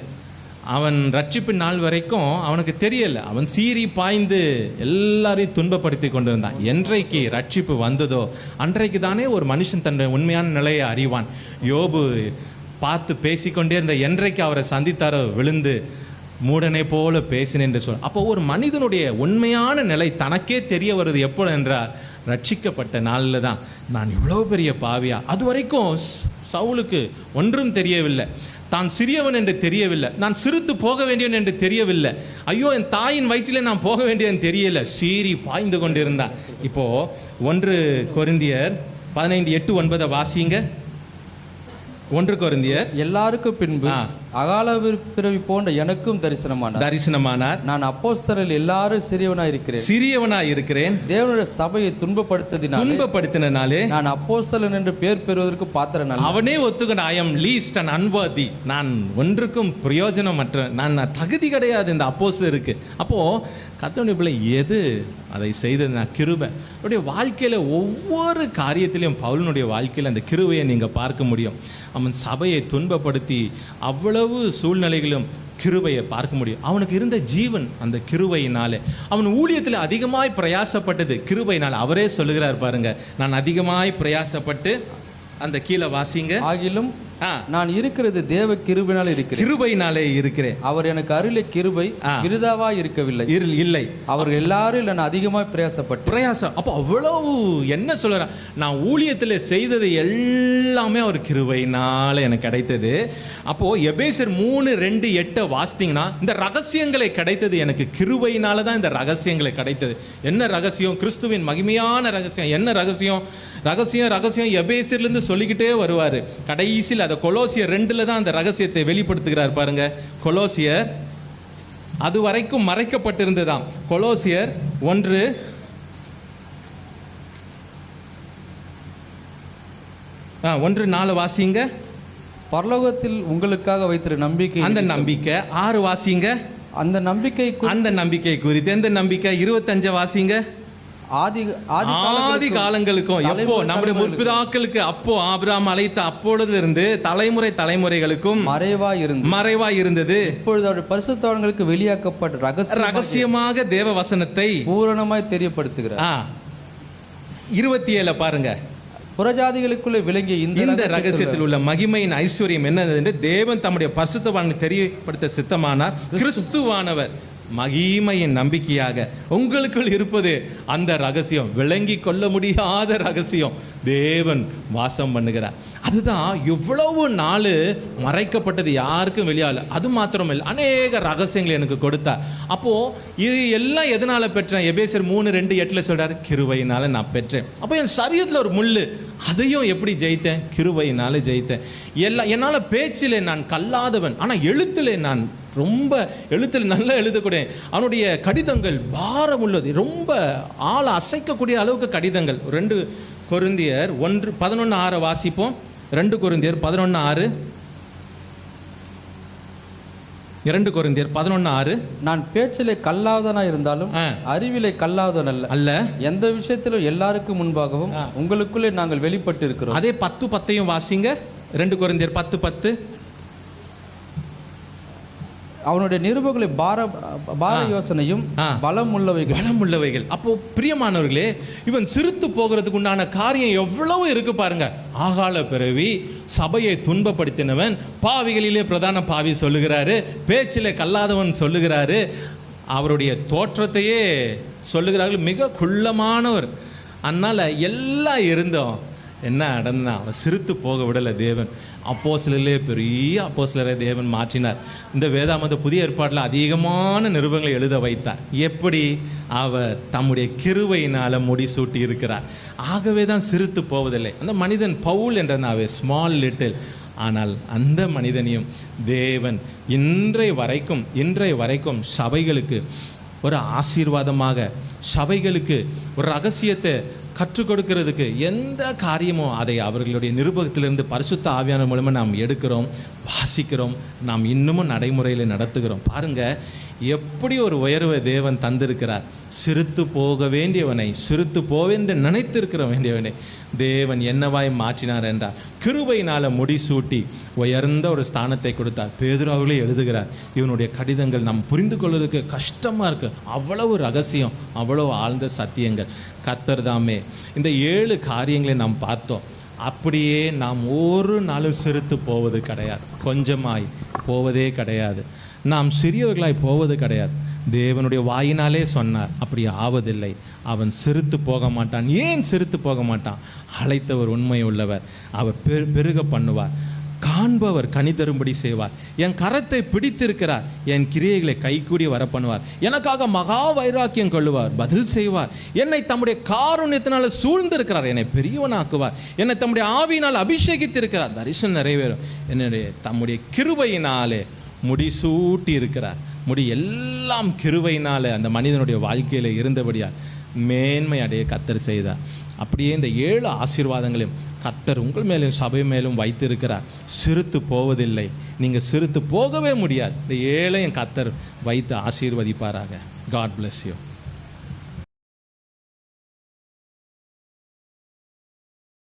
அவன் ரட்சிப்பின் நாள் வரைக்கும் அவனுக்கு தெரியலை. அவன் சீறி பாய்ந்து எல்லாரையும் துன்பப்படுத்தி கொண்டு இருந்தான். என்றைக்கு ரட்சிப்பு வந்ததோ அன்றைக்கு தானே ஒரு மனுஷன் தன்னுடைய உண்மையான நிலையை அறிவான். யோபு பார்த்து பேசிக்கொண்டே இருந்த என்றைக்கு அவரை சந்தித்தாரோ விழுந்து மூடனை போல பேசினேன் என்று சொல். அப்போ ஒரு மனிதனுடைய உண்மையான நிலை தனக்கே தெரிய வருது எப்போ என்றால் ரட்சிக்கப்பட்ட நாளில் தான். நான் இவ்வளோ பெரிய பாவியா, அது வரைக்கும் சவுலுக்கு ஒன்றும் தெரியவில்லை, தான் சிறியவன் என்று தெரியவில்லை, நான் சிறுத்து போக வேண்டியவன் என்று தெரியவில்லை, ஐயோ என் தாயின் வயிற்றிலே நான் போக வேண்டியவன் தெரியல, சீறி பாய்ந்து கொண்டிருந்தான். இப்போ 1 கொரிந்தியர் 15:8-9 வாசிங்க. 1 கொரிந்தியர். எல்லாருக்கும் பின்பு அகால பிறவி போன்ற எனக்கும் தரிசனமானார். நான் அப்போஸ்தலரில் எல்லாரும் சிறியவனாய் இருக்கிறேன். தேவனுடைய சபையை துன்பப்படுத்தினாலே நான் அப்போஸ்தலன் என்று பேர் பெறுவதற்கு பாத்திரன் அல்ல. அவனே ஒத்துக்கொண்ட, ஐ அம் லீஸ்ட் அண்ட் அன்வர்தி, நான் ஒன்றுக்கும் பிரயோஜனமற்ற, நான் தகுதி கிடையாது இந்த அப்போஸ்தலருக்கு. அப்போ கர்த்தருடைய பிள்ளை எது அதை செய்தது? நான் கிருபை. அவருடைய வாழ்க்கையில ஒவ்வொரு காரியத்திலையும் பவுலினுடைய வாழ்க்கையில் அந்த கிருபையை நீங்க பார்க்க முடியும். அவன் சபையை துன்பப்படுத்தி அவ்வளவு சூழ்நிலைகளும் கிருபையை பார்க்க முடியும். அவனுக்கு இருந்த ஜீவன் அந்த கிருபையினாலே. அவன் ஊழியத்தில் அதிகமாய் பிரயாசப்பட்டது கிருபையினால். அவரே சொல்லுகிறார் பாருங்க, நான் அதிகமாய் பிரயாசப்பட்டு, அந்த கீழே வாசிங்க. ஆகிலும் நான் இருக்கிறது தேவ கிருபையினாலே இருக்கிறேன். கிருபையினாலே இருக்கிறேன். அவர் எனக்கு அருளை கிருபை விருதாவா இருக்கவில்லை. இல்லை, அவர்கள் எல்லாரும் நான் அதிகமாய் பிரயாசம். அப்போ அவ்வளவு என்ன சொல்றான், நான் ஊழியத்தில் செய்தது எல்லாமே அவர் கிருபையினால எனக்கு கிடைத்தது. அப்போ எபேசியர் 3:2-8 வாசித்தீங்கன்னா இந்த ரகசியங்களை கிடைத்தது எனக்கு கிருபையினால தான். இந்த ரகசியங்களை கிடைத்தது என்ன ரகசியம்? கிறிஸ்துவின் மகிமையான ரகசியம். என்ன ரகசியம்? ரகசியம் எபேசியர்லேருந்து சொல்லிக்கிட்டே வருவார். கடைசியில் அதை கொலோசியர் 2 தான் அந்த ரகசியத்தை வெளிப்படுத்துகிறார் பாருங்க. கொலோசியர் அது வரைக்கும் மறைக்கப்பட்டிருந்ததாம். கொலோசியர் 1:4 வாசிங்க. பரலோகத்தில் உங்களுக்காக வைத்திருக்கிற நம்பிக்கை, அந்த நம்பிக்கை. 6 வாசிங்க. அந்த நம்பிக்கை குறித்து. எந்த நம்பிக்கை? 25 வாசிங்க. ஆதி காலங்களுக்கும், எப்போ நம்முடைய முற்பிதாக்களுக்கு, அப்போ ஆபிரகாம் அழைத்த அப்பொழுது இருந்து தலைமுறைகளுக்கும் மறைவாய் இருந்தது. இப்பொழுது அவருடைய பரிசுத்தவான்களுக்கு வெளியாக்கப்பட்ட ரகசியமாக தேவ வசனத்தை பூரணமாய் தெரியப்படுத்துகிறார். 27 பாருங்க. புறஜாதிகளுக்குள்ளே விளங்கிய இந்த ரகசியத்தில் உள்ள மகிமையின் ஐஸ்வர்யம் என்னது என்று தேவன் தம்முடைய பரிசுத்தவான்களை தெரியப்படுத்த சித்தமானார். கிறிஸ்துவானவர் மகிமையின் நம்பிக்கையாக உங்களுக்குள் இருப்பது அந்த ரகசியம், விளங்கி கொள்ள முடியாத ரகசியம். தேவன் வாசம் பண்ணுகிறார். அதுதான் இவ்வளவு நாள் மறைக்கப்பட்டது, யாருக்கும் வெளியாகல. அது மாத்திரம் இல்லை, அநேக ரகசியங்களை எனக்கு கொடுத்தார். அப்போ இது எல்லாம் எதனால பெற்றேன்? எபேசியர் 3:2-8 சொல்றாரு, கிருபையினால நான் பெற்றேன். அப்போ என் சரீரத்தில் ஒரு முள்ளு, அதையும் எப்படி ஜெயித்தேன்? கிருபையினால ஜெயித்தேன். என்னால் பேச்சிலே நான் கல்லாதவன், ஆனால் எழுத்துல நான் ரொம்ப எழுத்தில் நல்லா எழுதக்கூடிய, அவனுடைய கடிதங்கள் பாரம் உள்ளது, ரொம்ப ஆளை அசைக்கக்கூடிய அளவுக்கு கடிதங்கள். 2 கொரிந்தியர் 11:6 வாசிப்போம். 2 கொரிந்தியர் 11:6. 2 கொரிந்தியர் 11:6. நான் பேச்சிலே கல்லாதவனா இருந்தாலும் அறிவிலே கல்லாதவன் அல்ல. எந்த விஷயத்திலும் எல்லாருக்கும் முன்பாகவும் உங்களுக்குள்ளே நாங்கள் வெளிப்பட்டு இருக்கிறோம். அதே 10:10 வாசிங்க. 2 கொரிந்தியர் 10:10. அவனுடைய நிருபங்களை பார யோசனையும் பலம் உள்ளவைகள். அப்போ பிரியமானவர்களே, இவன் சிறுத்து போகிறதுக்கு உண்டான காரியம் எவ்வளவு இருக்கு பாருங்க. ஆகால பிறவி, சபையை துன்பப்படுத்தினவன், பாவிகளிலே பிரதான பாவி சொல்லுகிறாரு, பேச்சிலே கல்லாதவன் சொல்லுகிறாரு, அவருடைய தோற்றத்தையே சொல்லுகிறார்கள், மிக குள்ளமானவர். அதனால எல்லாம் இருந்தோம், என்ன நடந்தா அவன் சிரித்து போக விடலை தேவன். அப்போஸ்தலரிலே பெரிய அப்போஸ்தலரை தேவன் மாற்றினார். இந்த வேதாகம புதிய ஏற்பாட்டில் அதிகமான நிருபங்களை எழுத வைத்தார். எப்படி? அவர் தம்முடைய கிருபையினால் முடிசூட்டி இருக்கிறார். ஆகவே தான் சிரித்து போவதில்லை. அந்த மனிதன் பவுல் என்ற நாவே, ஸ்மால் லிட்டில். ஆனால் அந்த மனிதனையும் தேவன் இன்றைய வரைக்கும் சபைகளுக்கு ஒரு ஆசீர்வாதமாக, சபைகளுக்கு ஒரு ரகசியத்தை கற்றுக் கொடுக்கிறதுக்கு எந்த காரியமோ அதை அவர்களுடைய நிருபகத்திலிருந்து பரிசுத்த ஆவியானவர் மூலமாக நாம் எடுக்கிறோம், வாசிக்கிறோம், நாம் இன்னமும் நடைமுறையில் நடத்துகிறோம். பாருங்க எப்படி ஒரு உயர்வை தேவன் தந்திருக்கிறார். சிரித்து போக வேண்டியவனை, சிரித்து போவென்று நினைத்திருக்கிற வேண்டியவனை தேவன் என்னவாய் மாற்றினார் என்றார். கிருபையினால் முடிசூட்டி உயர்ந்த ஒரு ஸ்தானத்தை கொடுத்தார். பேதுரு அவர்களே எழுதுகிறார், இவனுடைய கடிதங்கள் நாம் புரிந்து கொள்வதற்கு கஷ்டமாக இருக்குது, அவ்வளவு ரகசியம், அவ்வளவு ஆழ்ந்த சத்தியங்கள். கர்த்தர் தாமே இந்த 7 காரியங்களை நாம் பார்த்தோம். அப்படியே நாம் ஒரு நாளும் சிரித்து போவது கிடையாது, கொஞ்சமாய் போவதே கிடையாது, நாம் சிறியவர்களாய் போவது கிடையாது. தேவனுடைய வாயினாலே சொன்னார், அப்படி ஆவதில்லை. அவன் சிரித்து போக மாட்டான். ஏன் சிரித்து போக மாட்டான்? அழைத்தவர் உண்மை உள்ளவர், அவர் பெருக பண்ணுவார், காண்பவர் கனி தரும்படி செய்வார், என் கரத்தை பிடித்திருக்கிறார், என் கிரியைகளை கைகூடி வர பண்ணுவார், எனக்காக மகா வைராக்கியம் கொள்ளுவார், பதில் செய்வார், என்னை தம்முடைய காருண்யத்தினால சூழ்ந்திருக்கிறார், என்னை பெரியவனாக்குவார், என்னை தம்முடைய ஆவியினால் அபிஷேகித்திருக்கிறார், தரிசனம் நிறைவேறும், என்னுடைய தம்முடைய கிருபையினாலே முடிசூட்டி இருக்கிறார். முடி எல்லாம் கிருபையினால அந்த மனிதனுடைய வாழ்க்கையில் இருந்தபடியால் மேன்மை அடைய கர்த்தர் செய்தார். அப்படியே இந்த 7 ஆசீர்வாதங்களையும் கர்த்தர் உங்கள் மேலும் சபை மேலும் வைத்திருக்கிறார். சிரித்து போவதில்லை, நீங்கள் சிரித்து போகவே முடியாது. இந்த 7ஐயும் கர்த்தர் வைத்து ஆசீர்வதிப்பாராக. God bless you.